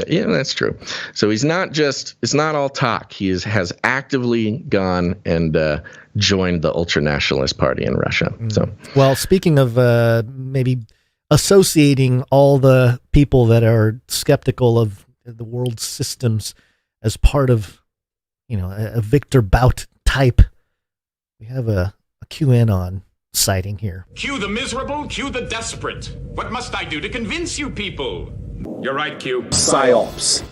Yeah, that's true. So it's not all talk. He has actively gone and joined the ultranationalist party in Russia. So, well, speaking of maybe associating all the people that are skeptical of the world systems as part of, a Victor Bout type, we have a QAnon sighting here. Cue the miserable, cue the desperate. What must I do to convince you people? You're right, Q. Psyops.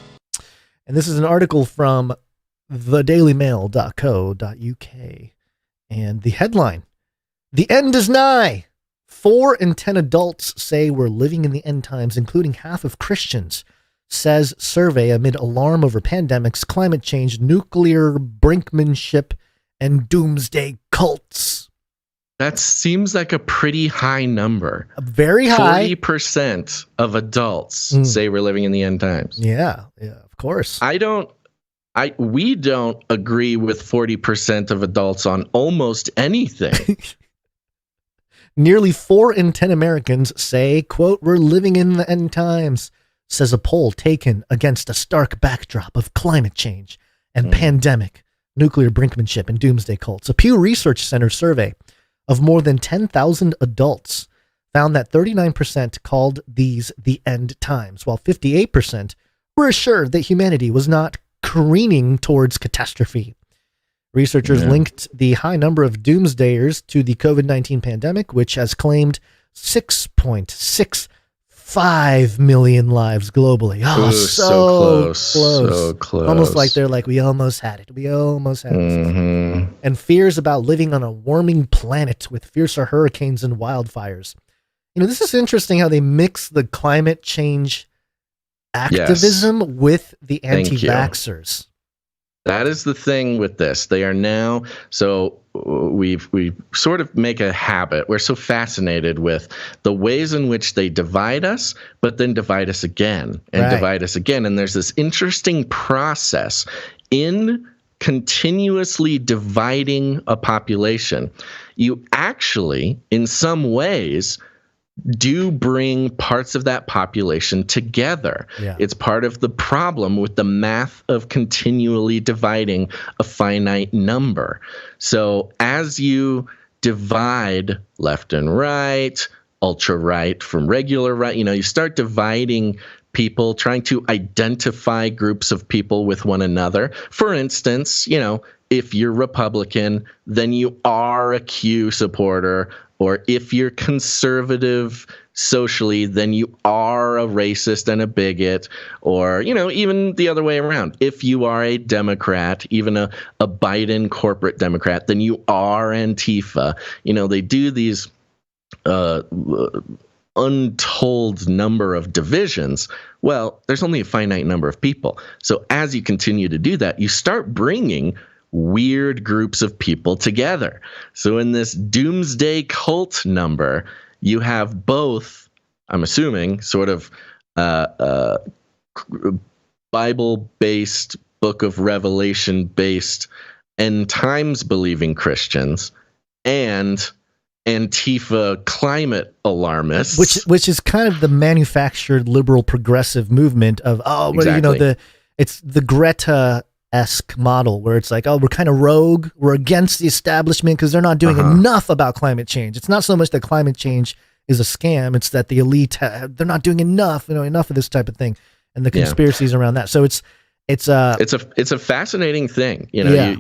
And this is an article from thedailymail.co.uk. And the headline: The end is nigh. 4 in 10 adults say we're living in the end times, including half of Christians, says survey amid alarm over pandemics, climate change, nuclear brinkmanship, and doomsday cults. That seems like a pretty high number. Very high. 40% of adults say we're living in the end times. Yeah, of course. We don't agree with 40% of adults on almost anything. Nearly 4 in 10 Americans say, quote, we're living in the end times, says a poll taken against a stark backdrop of climate change and pandemic, nuclear brinkmanship, and doomsday cults. A Pew Research Center survey of more than 10,000 adults found that 39% called these the end times, while 58% were assured that humanity was not careening towards catastrophe. Researchers linked the high number of doomsdayers to the COVID-19 pandemic, which has claimed 6.65 million lives globally. Oh, so close. So close. Almost like they're like, we almost had it. We almost had it. And fears about living on a warming planet with fiercer hurricanes and wildfires. This is interesting how they mix the climate change activism with the anti-vaxxers. That is the thing with this. They are now, so we sort of make a habit. We're so fascinated with the ways in which they divide us, but then divide us again and divide us again. And there's this interesting process in continuously dividing a population. You actually, in some ways, do bring parts of that population together. Yeah. It's part of the problem with the math of continually dividing a finite number. So as you divide left and right, ultra right from regular right, you start dividing people, trying to identify groups of people with one another. For instance, if you're Republican, then you are a Q supporter. Or if you're conservative socially, then you are a racist and a bigot. Or, even the other way around. If you are a Democrat, even a Biden corporate Democrat, then you are Antifa. They do these untold number of divisions. Well, there's only a finite number of people. So as you continue to do that, you start bringing weird groups of people together. So in this doomsday cult number, you have both, I'm assuming, sort of Bible-based, Book of Revelation-based, end times believing Christians and Antifa climate alarmists, which is kind of the manufactured liberal progressive movement of it's the Greta-esque model where it's like, we're kind of rogue, we're against the establishment because they're not doing enough about climate change. It's not so much that climate change is a scam, it's that the elite they're not doing enough of this type of thing, and the conspiracies around that. So it's It's a fascinating thing, you know.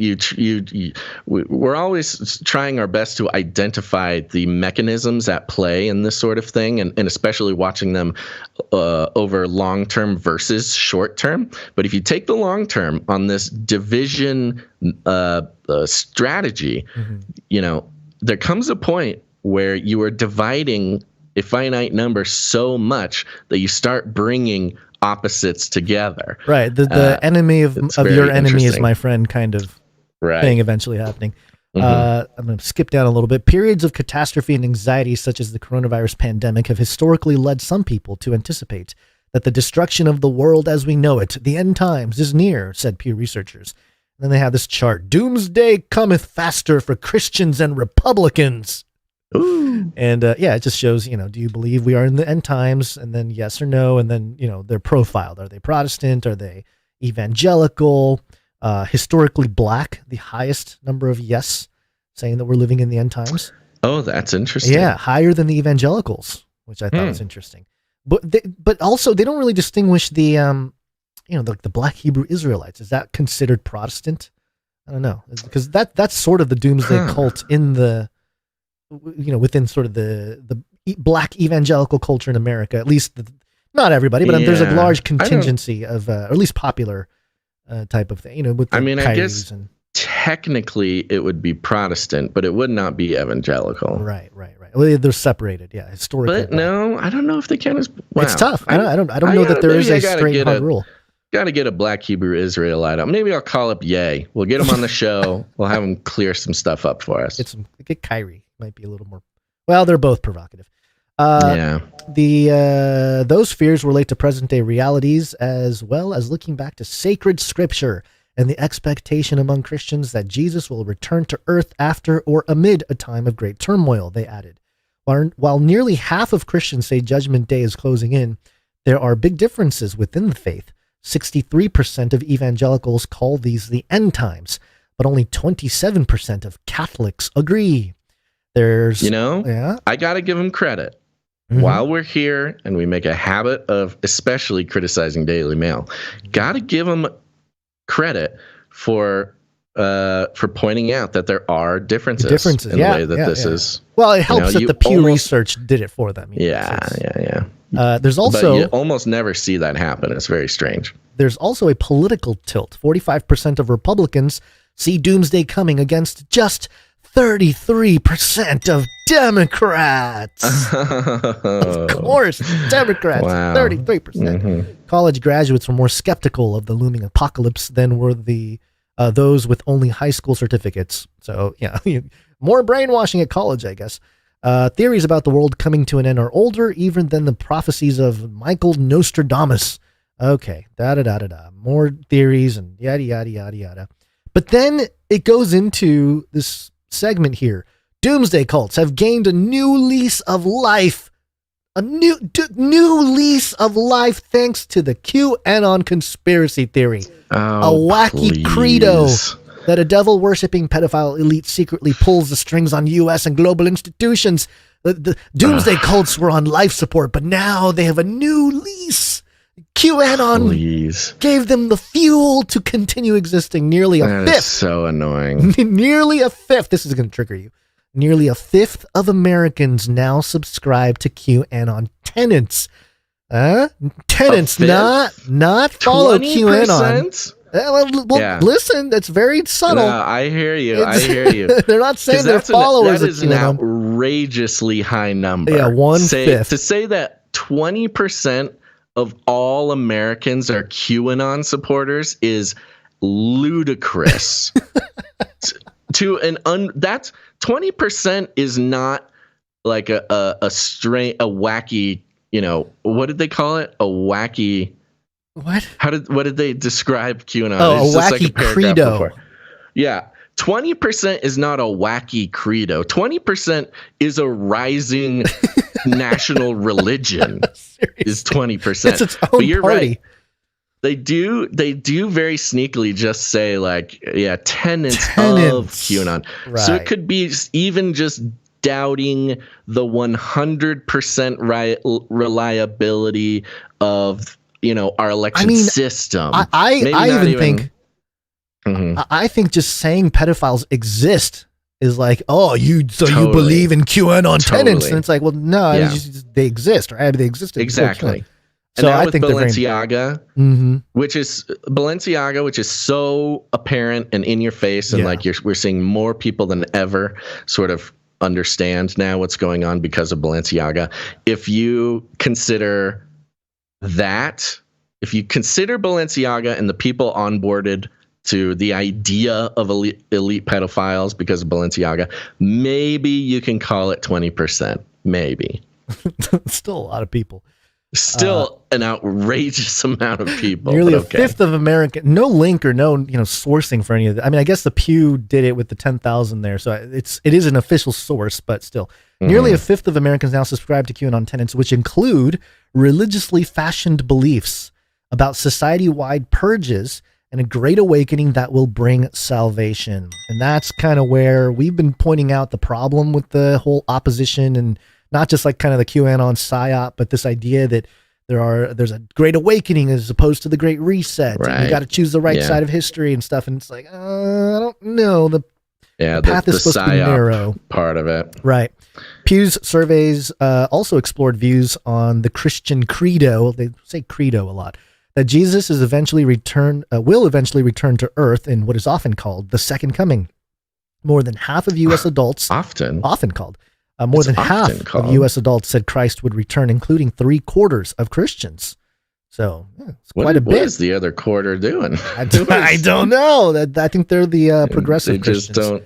We're always trying our best to identify the mechanisms at play in this sort of thing, and especially watching them over long term versus short term. But if you take the long term on this division strategy, you know, there comes a point where you are dividing a finite number so much that you start bringing opposites together. Right. The enemy of your enemy is my friend kind of thing eventually happening. I'm going to skip down a little bit. Periods of catastrophe and anxiety, such as the coronavirus pandemic, have historically led some people to anticipate that the destruction of the world as we know it, the end times, is near, said Pew researchers. And then they have this chart. Doomsday cometh faster for Christians and Republicans. Ooh. And it just shows, you know, do you believe we are in the end times? And then yes or no. And then, you know, they're profiled. Are they Protestant? Are they evangelical? Historically black, the highest number of yes, saying that we're living in the end times. Oh, that's interesting. Yeah, higher than the evangelicals, which I thought was interesting. But also they don't really distinguish the, the black Hebrew Israelites. Is that considered Protestant? I don't know, because that's sort of the Doomsday cult in the, within sort of the black evangelical culture in America, at least not everybody, but there's a large contingency of, or at least popular type of thing, with the I guess technically it would be Protestant, but it would not be evangelical. Right. Well, they're separated, historically. But no, I don't know if they can as well. It's tough. I don't know that there is a straight hard rule. Got to get a black Hebrew Israelite. Maybe I'll call up Ye. We'll get him on the show. We'll have him clear some stuff up for us. Get Kyrie. Might be a little more. Well, they're both provocative. Those fears relate to present day realities as well as looking back to sacred scripture and the expectation among Christians that Jesus will return to earth after or amid a time of great turmoil, they added. While nearly half of Christians say Judgment Day is closing in, there are big differences within the faith. 63% of evangelicals call these the end times, but only 27% of Catholics agree. I got to give them credit. While we're here and we make a habit of especially criticizing DailyMail, got to give them credit for pointing out that there are differences in the way that this is. Well, it helps that the Pew research did it for them. There's also, but you almost never see that happen. It's very strange. There's also a political tilt. 45% of Republicans see Doomsday coming against just 33% of Democrats. Of course, Democrats, 33%. College graduates were more skeptical of the looming apocalypse than were those with only high school certificates. So, more brainwashing at college, I guess. Theories about the world coming to an end are older even than the prophecies of Michael Nostradamus. Okay, more theories and yada, yada, yada, yada. But then it goes into this segment here. Doomsday cults have gained a new lease of life. A new lease of life thanks to the QAnon conspiracy theory. A wacky credo that a devil-worshipping pedophile elite secretly pulls the strings on U.S. and global institutions. The Doomsday cults were on life support, but now they have a new lease. QAnon gave them the fuel to continue existing. Nearly a fifth. That is so annoying. Nearly a fifth. This is going to trigger you. Nearly a fifth of Americans now subscribe to QAnon tenets. Tenets, not follow 20%? QAnon. Listen, that's very subtle. No, I hear you. They're not saying they're followers of QAnon. That is an outrageously high number. Yeah, 1/5. To say that 20% of all Americans are QAnon supporters is ludicrous. That's 20% is not like a wacky, what did they call it? A wacky. What? What did they describe QAnon? Oh, it's a wacky credo. Before. Yeah. 20% is not a wacky credo. 20% is a rising national religion. Is 20%. It's its own but you're party. Right. They do very sneakily just say tenets of QAnon. Right. So it could be even just doubting the 100% reliability of our election system. I even think Mm-hmm. I think just saying pedophiles exist is like, you believe in QAnon tenets, and it's like, well, no, they exist, right? They existed exactly. So and now I with think Balenciaga, mm-hmm. which is so apparent and in your face, and we're seeing more people than ever sort of understand now what's going on because of Balenciaga. If you consider Balenciaga and the people onboarded to the idea of elite pedophiles because of Balenciaga, maybe you can call it 20%. Maybe. Still a lot of people. Still an outrageous amount of people. Nearly a fifth of American. No link or no sourcing for any of that. I mean, I guess the Pew did it with the 10,000 there, so it is an official source, but still, nearly a fifth of Americans now subscribe to QAnon tenets, which include religiously fashioned beliefs about society-wide purges and a great awakening that will bring salvation. And that's kind of where we've been pointing out the problem with the whole opposition, and not just like kind of the QAnon psyop, but this idea that there's a great awakening as opposed to the great reset. Right. And you got to choose the right side of history and stuff. And it's like, I don't know. The path is supposed to be narrow. Part of it. Right. Pew's surveys also explored views on the Christian credo. They say credo a lot. That Jesus will eventually return to Earth in what is often called the Second Coming. More than half of U.S. adults often called. More than half of U.S. adults said Christ would return, including 3/4 of Christians. So it's quite a bit. What is the other quarter doing? I don't know. I think they're the progressive Christians.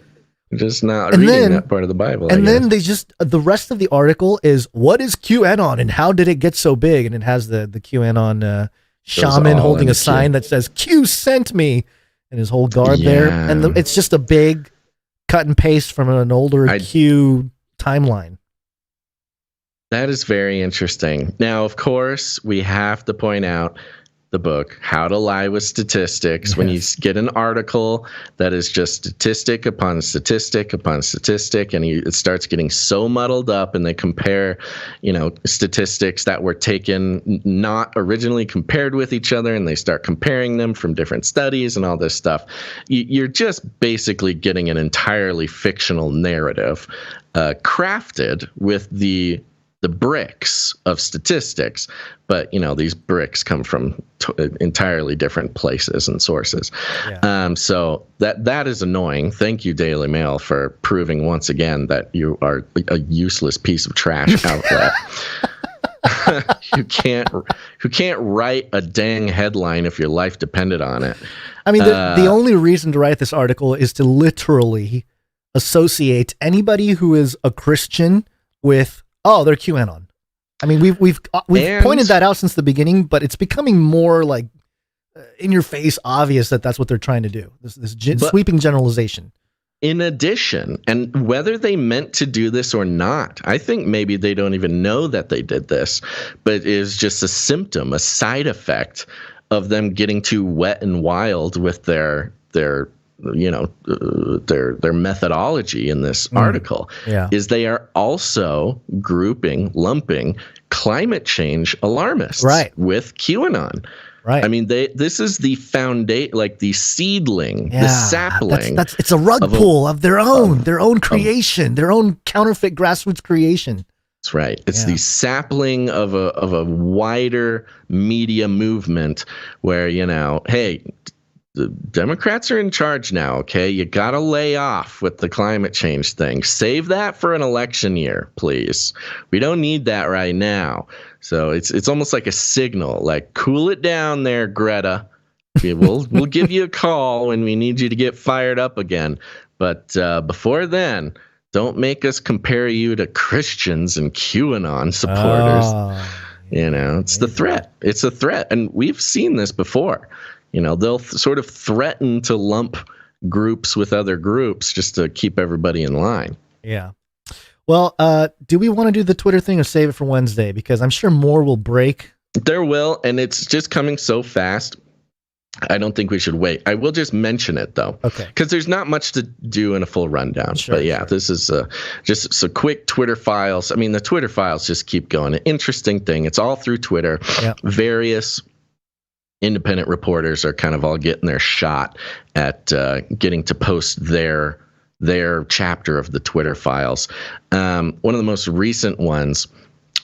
Just not reading that part of the Bible. And then the rest of the article is, what is QAnon and how did it get so big? And it has the QAnon shaman holding a sign that says Q sent me, and his whole garb there, and it's just a big cut and paste from an older Q timeline. That is very interesting. Now, of course, we have to point out the book, How to Lie with Statistics. Yes. When you get an article that is just statistic upon statistic upon statistic, and it starts getting so muddled up, and they compare, statistics that were taken not originally compared with each other, and they start comparing them from different studies and all this stuff. You're just basically getting an entirely fictional narrative crafted with the bricks of statistics, but these bricks come from entirely different places and sources. So that is annoying. Thank you, DailyMail, for proving once again that you are a useless piece of trash outlet. You can't write a dang headline if your life depended on it. I mean, the only reason to write this article is to literally associate anybody who is a Christian with, they're QAnon. I mean, we've pointed that out since the beginning, but it's becoming more like in your face obvious that that's what they're trying to do. This sweeping generalization. In addition, and whether they meant to do this or not, I think maybe they don't even know that they did this, but it is just a symptom, a side effect of them getting too wet and wild with their methodology in this article. Is they are also lumping climate change alarmists with QAnon. Right. I mean, this is the foundation, like the seedling, the sapling. It's a rug pull of their own creation, their own counterfeit grassroots creation. That's right. It's the sapling of a wider media movement where, hey, the Democrats are in charge now, okay? You got to lay off with the climate change thing. Save that for an election year, please. We don't need that right now. So it's almost like a signal, like, cool it down there, Greta. We'll give you a call when we need you to get fired up again. But before then, don't make us compare you to Christians and QAnon supporters. It's the threat. It's a threat. And we've seen this before. They'll sort of threaten to lump groups with other groups just to keep everybody in line. Yeah. Well, do we want to do the Twitter thing or save it for Wednesday? Because I'm sure more will break. There will, and it's just coming so fast. I don't think we should wait. I will just mention it, though. Okay. Because there's not much to do in a full rundown. Sure, but this is just some quick Twitter files. I mean, the Twitter files just keep going. An interesting thing. It's all through Twitter. Yep. Various independent reporters are kind of all getting their shot at getting to post their chapter of the Twitter files. One of the most recent ones,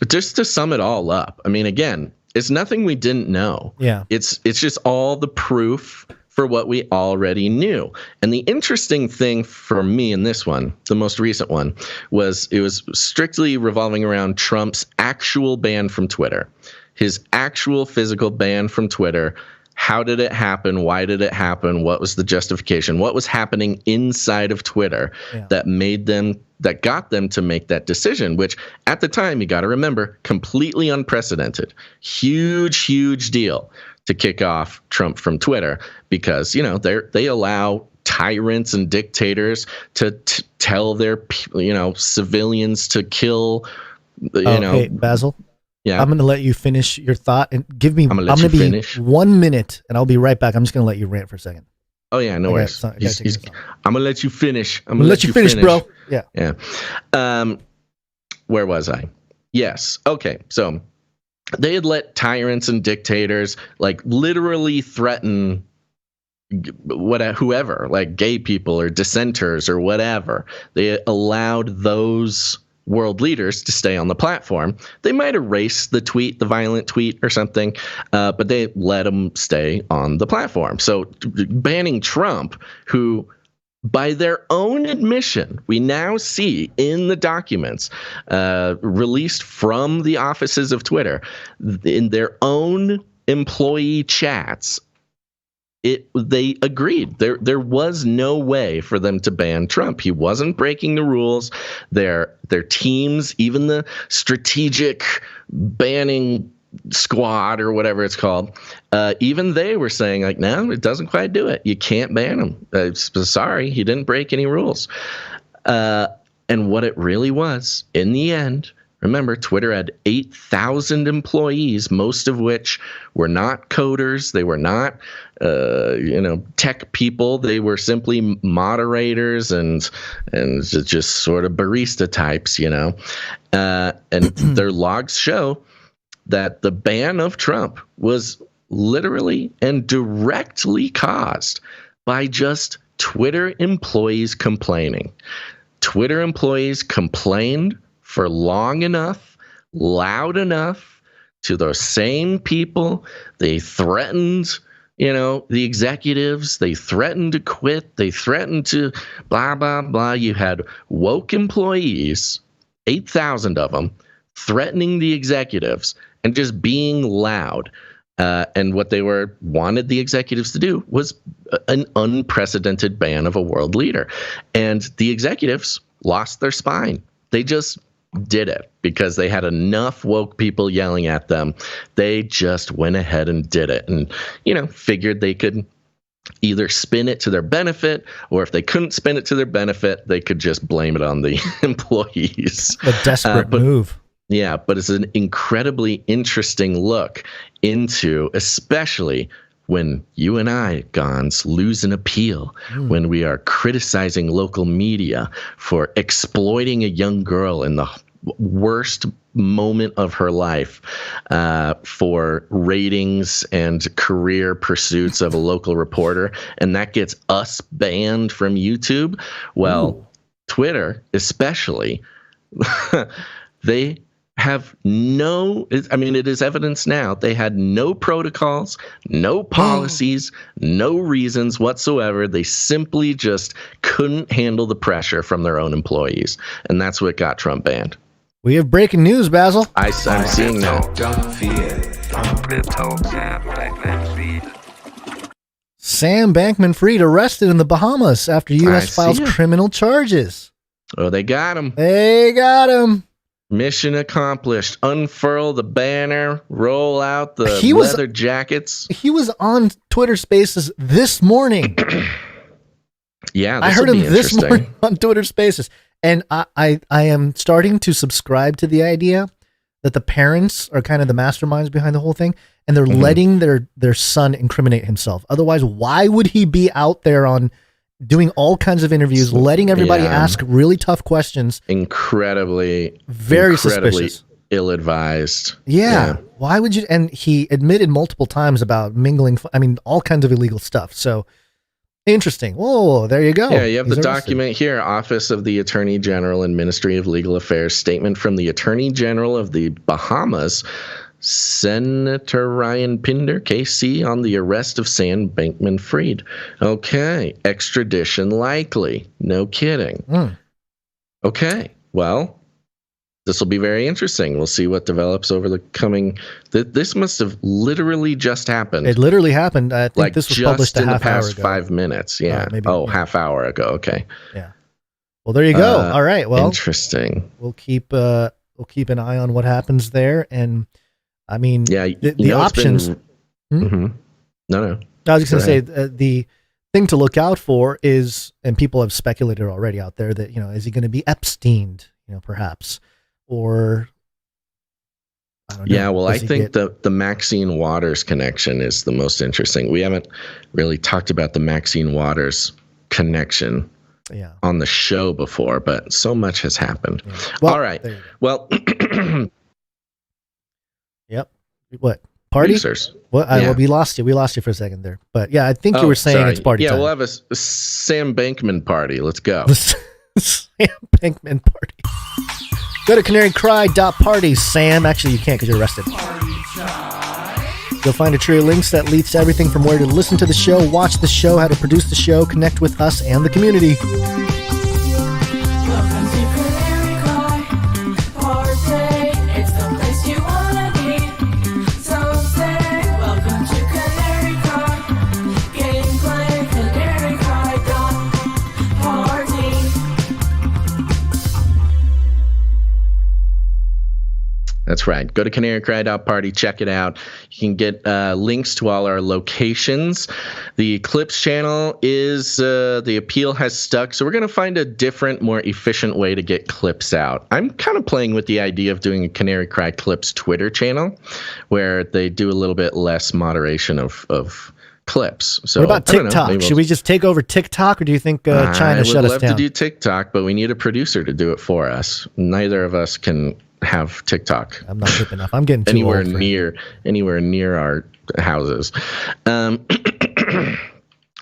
just to sum it all up, I mean, again, it's nothing we didn't know. Yeah. It's just all the proof for what we already knew. And the interesting thing for me in this one, the most recent one, was it was strictly revolving around Trump's actual ban from Twitter. His actual physical ban from Twitter. How did it happen? Why did it happen? What was the justification? What was happening inside of Twitter that got them to make that decision, which at the time, you got to remember, completely unprecedented. Huge deal to kick off Trump from Twitter because, they allow tyrants and dictators to tell their, civilians to kill, Hey, Basil. Yeah. I'm going to let you finish your thought and give me. I'm going to be 1 minute, and I'll be right back. I'm just going to let you rant for a second. Oh yeah, no worries. I'm going to let you finish. I'm going to let you finish, bro. Yeah. Yeah. Where was I? Yes. Okay. So they had let tyrants and dictators like literally threaten whoever, like gay people or dissenters or whatever. They allowed those world leaders to stay on the platform. They might erase the tweet, the violent tweet or something, but they let them stay on the platform. So banning Trump, who by their own admission, we now see in the documents released from the offices of Twitter, in their own employee chats, they agreed. There was no way for them to ban Trump. He wasn't breaking the rules. Their teams, even the strategic banning squad or whatever it's called, even they were saying like, no, it doesn't quite do it. You can't ban him. Sorry, he didn't break any rules. And what it really was in the end, remember, Twitter had 8,000 employees, most of which were not coders. They were not, tech people. They were simply moderators and just sort of barista types, And their logs show that the ban of Trump was literally and directly caused by just Twitter employees complaining. Twitter employees complained for long enough, loud enough to those same people. They threatened, the executives. They threatened to quit. They threatened to blah, blah, blah. You had woke employees, 8,000 of them, threatening the executives and just being loud. And what they wanted the executives to do was an unprecedented ban of a world leader. And the executives lost their spine. They just did it because they had enough woke people yelling at them. They just went ahead and did it and, figured they could either spin it to their benefit, or if they couldn't spin it to their benefit, they could just blame it on the employees. A desperate move. Yeah, but it's an incredibly interesting look into, especially when you and I, Gons, lose an appeal, when we are criticizing local media for exploiting a young girl in the worst moment of her life for ratings and career pursuits of a local reporter, and that gets us banned from YouTube. Well, Twitter especially, they have it is evidence now, they had no protocols, no policies, no reasons whatsoever. They simply just couldn't handle the pressure from their own employees. And that's what got Trump banned. We have breaking news, Basil. I'm seeing that. Sam Bankman-Fried arrested in the Bahamas after U.S. files criminal charges. Oh, they got him. They got him. Mission accomplished. Unfurl the banner, roll out the leather jackets. He was on Twitter Spaces this morning. Yeah, I heard him this morning on Twitter Spaces. And I am starting to subscribe to the idea that the parents are kind of the masterminds behind the whole thing, and they're letting their son incriminate himself. Otherwise, why would he be out there on doing all kinds of interviews, letting everybody ask really tough questions? Very suspicious. ill-advised. Yeah. Why would you? And he admitted multiple times about mingling. I mean, all kinds of illegal stuff. So interesting. Whoa, there you go. Yeah, you have He's the arrested. document here. Office of the Attorney General and Ministry of Legal Affairs. Statement from the Attorney General of the Bahamas, Senator Ryan Pinder, KC, on the arrest of Sam Bankman-Fried. Okay. Extradition likely. No kidding. Okay. Well, this will be very interesting. We'll see what develops over the coming. This must have literally just happened. It literally happened. I think Like this was just published a in the half hour past ago. 5 minutes. Yeah. Half hour ago. Okay. Yeah. Well, there you go. All right. Well, interesting. We'll keep an eye on what happens there. And I mean, the options. No. I was just going to say the thing to look out for is, and people have speculated already out there that, is he going to be Epsteined, perhaps, or I don't know. Yeah, well, I think the Maxine Waters connection is the most interesting. We haven't really talked about the Maxine Waters connection on the show before, but so much has happened. Yeah. Well, all right. Well, yep. What? Party? Producers. Well, well, we lost you. We lost you for a second there. But yeah, I think you were saying it's party time. Yeah, we'll have a Sam Bankman party. Let's go. Sam Bankman party. Go to canarycry.party, Sam. Actually, you can't because you're arrested. You'll find a tree of links that leads to everything from where to listen to the show, watch the show, how to produce the show, connect with us and the community. That's right. Go to canarycry.party. Check it out. You can get links to all our locations. The Clips channel is the appeal has stuck, so we're going to find a different, more efficient way to get clips out. I'm kind of playing with the idea of doing a Canary Cry Clips Twitter channel where they do a little bit less moderation of clips. So what about TikTok? Should we just take over TikTok, or do you think China shut us down? I would love to do TikTok, but we need a producer to do it for us. Neither of us can have TikTok. I'm not hip enough. I'm getting too anywhere old near our houses. What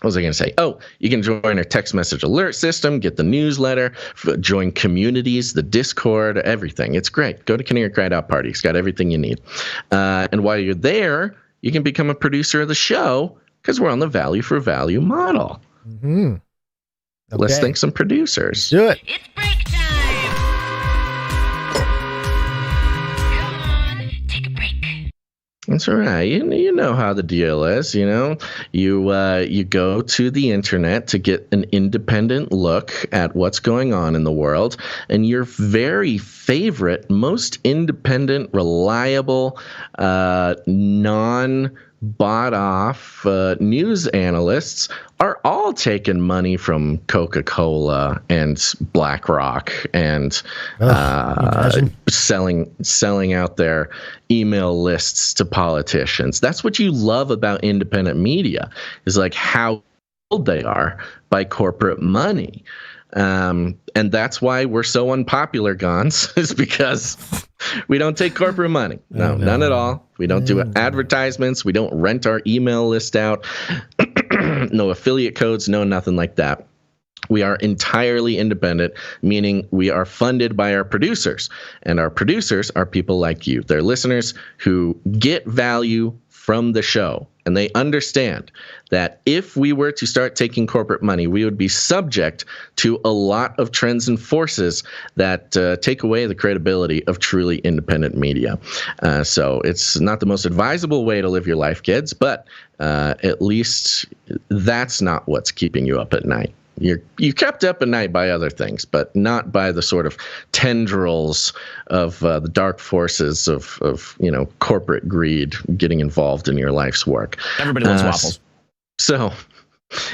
was I going to say? Oh, you can join our text message alert system, get the newsletter, join communities, the Discord, everything. It's great. Go to canarycry.party. It's got everything you need. And while you're there, you can become a producer of the show because we're on the value for value model. Mm-hmm. Okay. Let's thank some producers. Do it. It's break time. That's all right. You know how the deal is. You go to the internet to get an independent look at what's going on in the world, and your very favorite, most independent, reliable, non-bought off news analysts are all taking money from Coca-Cola and BlackRock and selling out their email lists to politicians. That's what you love about independent media, is like how old they are by corporate money. And that's why we're so unpopular, Gons, is because we don't take corporate money. No, none at all. We don't do advertisements. We don't rent our email list out. No affiliate codes, no nothing like that. We are entirely independent, meaning we are funded by our producers. And our producers are people like you. They're listeners who get value from the show. And they understand that if we were to start taking corporate money, we would be subject to a lot of trends and forces that take away the credibility of truly independent media. So it's not the most advisable way to live your life, kids, but at least that's not what's keeping you up at night. You're kept up at night by other things, but not by the sort of tendrils of the dark forces of corporate greed getting involved in your life's work. Everybody loves waffles. So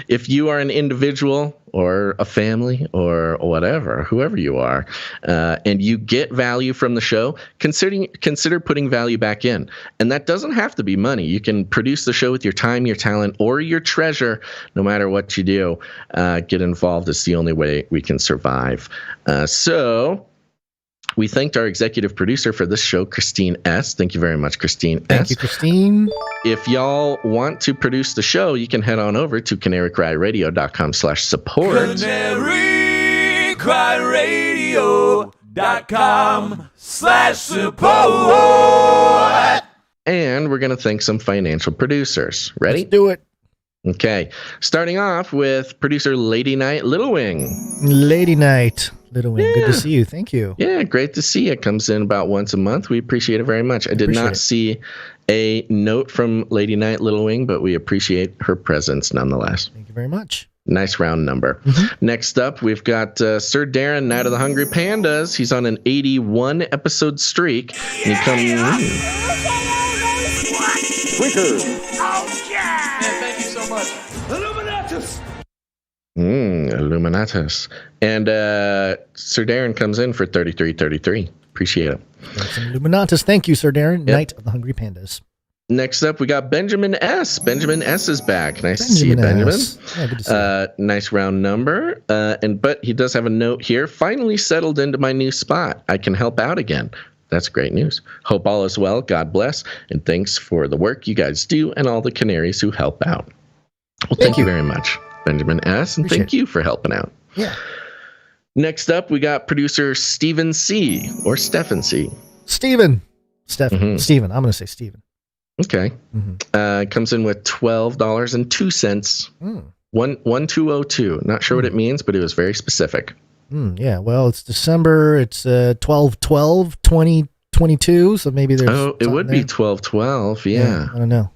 if you are an individual or a family or whatever, whoever you are, and you get value from the show, consider putting value back in. And that doesn't have to be money. You can produce the show with your time, your talent, or your treasure. No matter what you do, get involved. It's the only way we can survive. So We thanked our executive producer for this show, Christine S. Thank you very much, Christine S. Thank you, Christine. If y'all want to produce the show, you can head on over to canarycryradio.com/support. canarycryradio.com/support. And we're going to thank some financial producers. Ready? Let's do it. Okay. Starting off with producer Lady Night Little Wing. Lady Night Little Wing. Good to see you. Thank you. Yeah, great to see you. It comes in about once a month. We appreciate it very much. I did not see a note from Lady Night Little Wing, but we appreciate her presence nonetheless. Thank you very much. Nice round number. Next up, we've got Sir Darren, Night of the Hungry Pandas. He's on an 81 episode streak. And he comes. Quicker. Oh, yeah! Thank you so much. Illuminatus! Illuminatus. And Sir Darren comes in for 33.33. Appreciate it. Some Illuminatus. Thank you, Sir Darren. Yep. Night of the Hungry Pandas. Next up, we got Benjamin S. Benjamin S. is back. Nice to see you, Benjamin. Yeah, good to see you. Nice round number. But he does have a note here. Finally settled into my new spot. I can help out again. That's great news. Hope all is well. God bless. And thanks for the work you guys do and all the Canaries who help out. Well, thank you very much, Benjamin S. And thank you for helping out. Yeah. Next up, we got producer Stephen C. or Stephen C. Stephen. Stephen. I'm going to say Stephen. Okay. Comes in with $12.02. 1202. Not sure what it means, but it was very specific. Yeah, well, it's December. It's 12/12/2022, so maybe there's. Oh, it would be 12/12. Yeah. I don't know.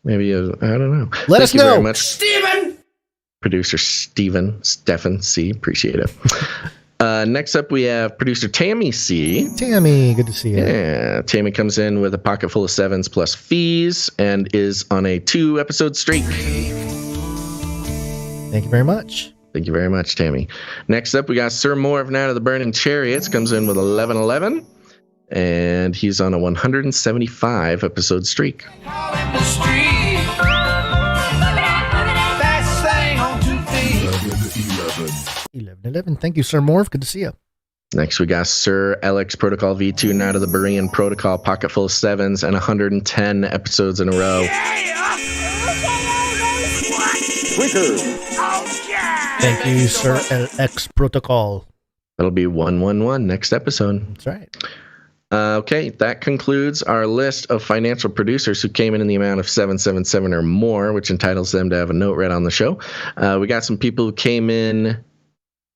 Maybe I don't know. Let us know, very much, Steven. Producer Stephen C. Appreciate it. Next up, we have producer Tammy C. Tammy, good to see you. Yeah, Tammy comes in with a pocket full of sevens plus fees and is on a 2-episode streak. Thank you very much. Thank you very much, Tammy. Next up, we got Sir Moore of Night of the Burning Chariots. Comes in with 1111. And he's on a 175-episode streak. 11. Thank you, Sir Moore. Good to see you. Next, we got Sir LX Protocol V2, Night of the Berean Protocol, pocket full of sevens, and 110 episodes in a row. Quicker. Thank you, Sir LX Protocol. That'll be 111 next episode. That's right. Okay, that concludes our list of financial producers who came in the amount of 777 or more, which entitles them to have a note read on the show. We got some people who came in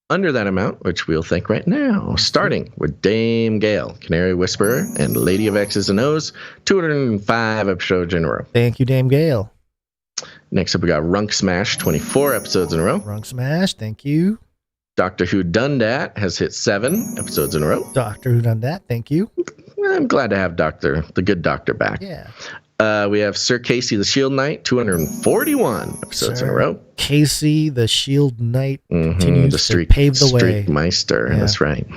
under that amount, which we'll thank right now, starting with Dame Gale, Canary Whisperer, and Lady of X's and O's, 205 episodes in a row. Thank you, Dame Gale. Next up, we got Runk Smash, 24 episodes in a row. Runk Smash, thank you. Doctor Who Done Dat has hit 7 episodes in a row. Doctor Who Done Dat, thank you. I'm glad to have the good doctor back. Yeah. We have Sir Casey the Shield Knight, 241 episodes in a row. Casey the Shield Knight continues to pave the way. Streakmeister, that's right.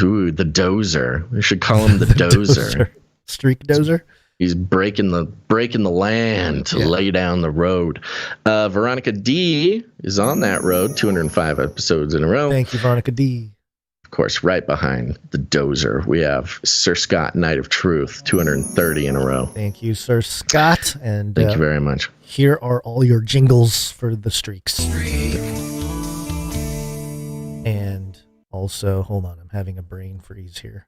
Ooh, the Dozer. We should call him the Dozer. Streak Dozer. He's breaking the land to lay down the road. Veronica D is on that road, 205 episodes in a row. Thank you, Veronica D. Of course, right behind the Dozer, we have Sir Scott, Knight of Truth, 230 in a row. Thank you, Sir Scott. And thank you very much. Here are all your jingles for the streaks. And also, hold on, I'm having a brain freeze here.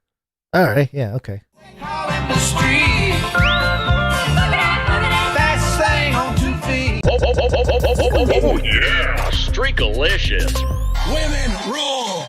All right, yeah, okay. Oh yeah, Streakalicious. Women rule.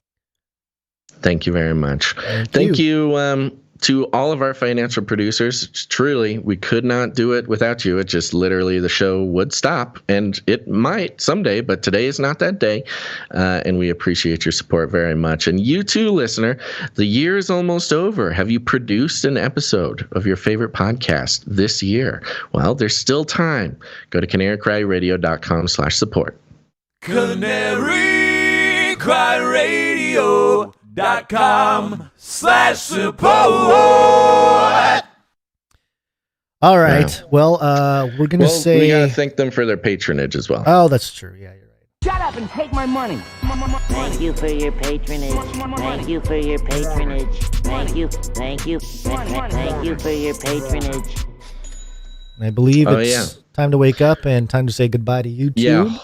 Thank you very much. Thank you to all of our financial producers. Truly, we could not do it without you. It just literally the show would stop, and it might someday, but today is not that day. And we appreciate your support very much. And you too, listener, the year is almost over. Have you produced an episode of your favorite podcast this year? Well, there's still time. Go to canarycryradio.com/support. canarycryradio.com/support. All right. Yeah. Well, we're going to say... we got to thank them for their patronage as well. Oh, that's true. Yeah, you're right. Shut up, and take my money. Thank you for your patronage. Thank you for your patronage. Thank you for your patronage. I believe it's time to wake up and time to say goodbye to YouTube. Yeah,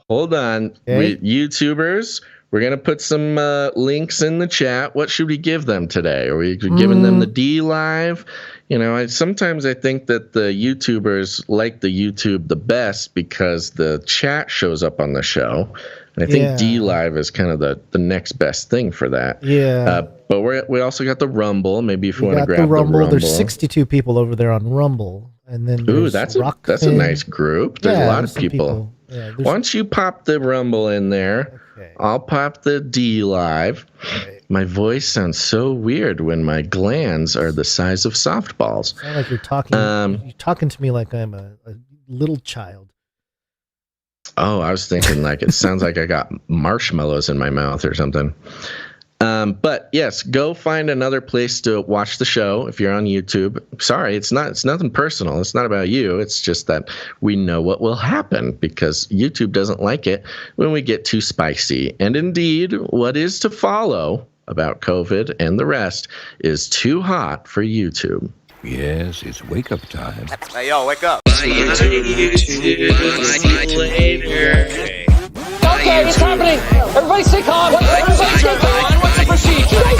hold on. Okay. YouTubers, we're going to put some links in the chat. What should we give them today? Are we giving them the D Live? You know, sometimes I think that the YouTubers like the YouTube the best because the chat shows up on the show. And I think D Live is kind of the next best thing for that. Yeah. But we also got the Rumble. Maybe if you want to grab the Rumble. There's 62 people over there on Rumble. And then that's a nice group. There's a lot of people. Once you pop the Rumble in there, I'll pop the D Live. Okay. My voice sounds so weird when my glands are the size of softballs. Sound like you're talking to me like I'm a little child. Oh, I was thinking like it sounds like I got marshmallows in my mouth or something. But yes, go find another place to watch the show if you're on YouTube. Sorry, it's nothing personal. It's not about you. It's just that we know what will happen because YouTube doesn't like it when we get too spicy. And indeed, what is to follow about COVID and the rest is too hot for YouTube. Yes, it's wake up time. Hey, yo, wake up. Okay, it's happening. Everybody stay calm. Everybody stay calm. What's the procedure? Go to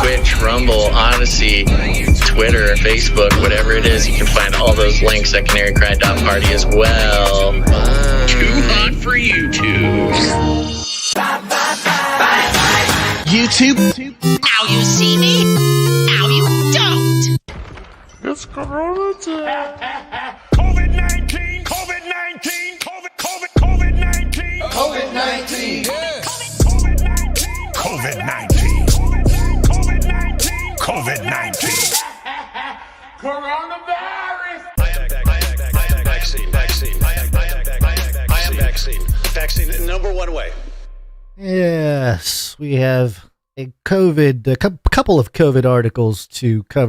Twitch, Rumble, Odyssey, Twitter, Facebook, whatever it is. You can find all those links at canarycry.party as well. Too hot for YouTube. YouTube. Now you see me. Now you don't. It's Corona time. COVID-19. COVID-19. COVID-19. COVID-19. COVID-19. COVID-19. Coronavirus. Vaccine, number one way. Yes, we have a couple of COVID articles to cover.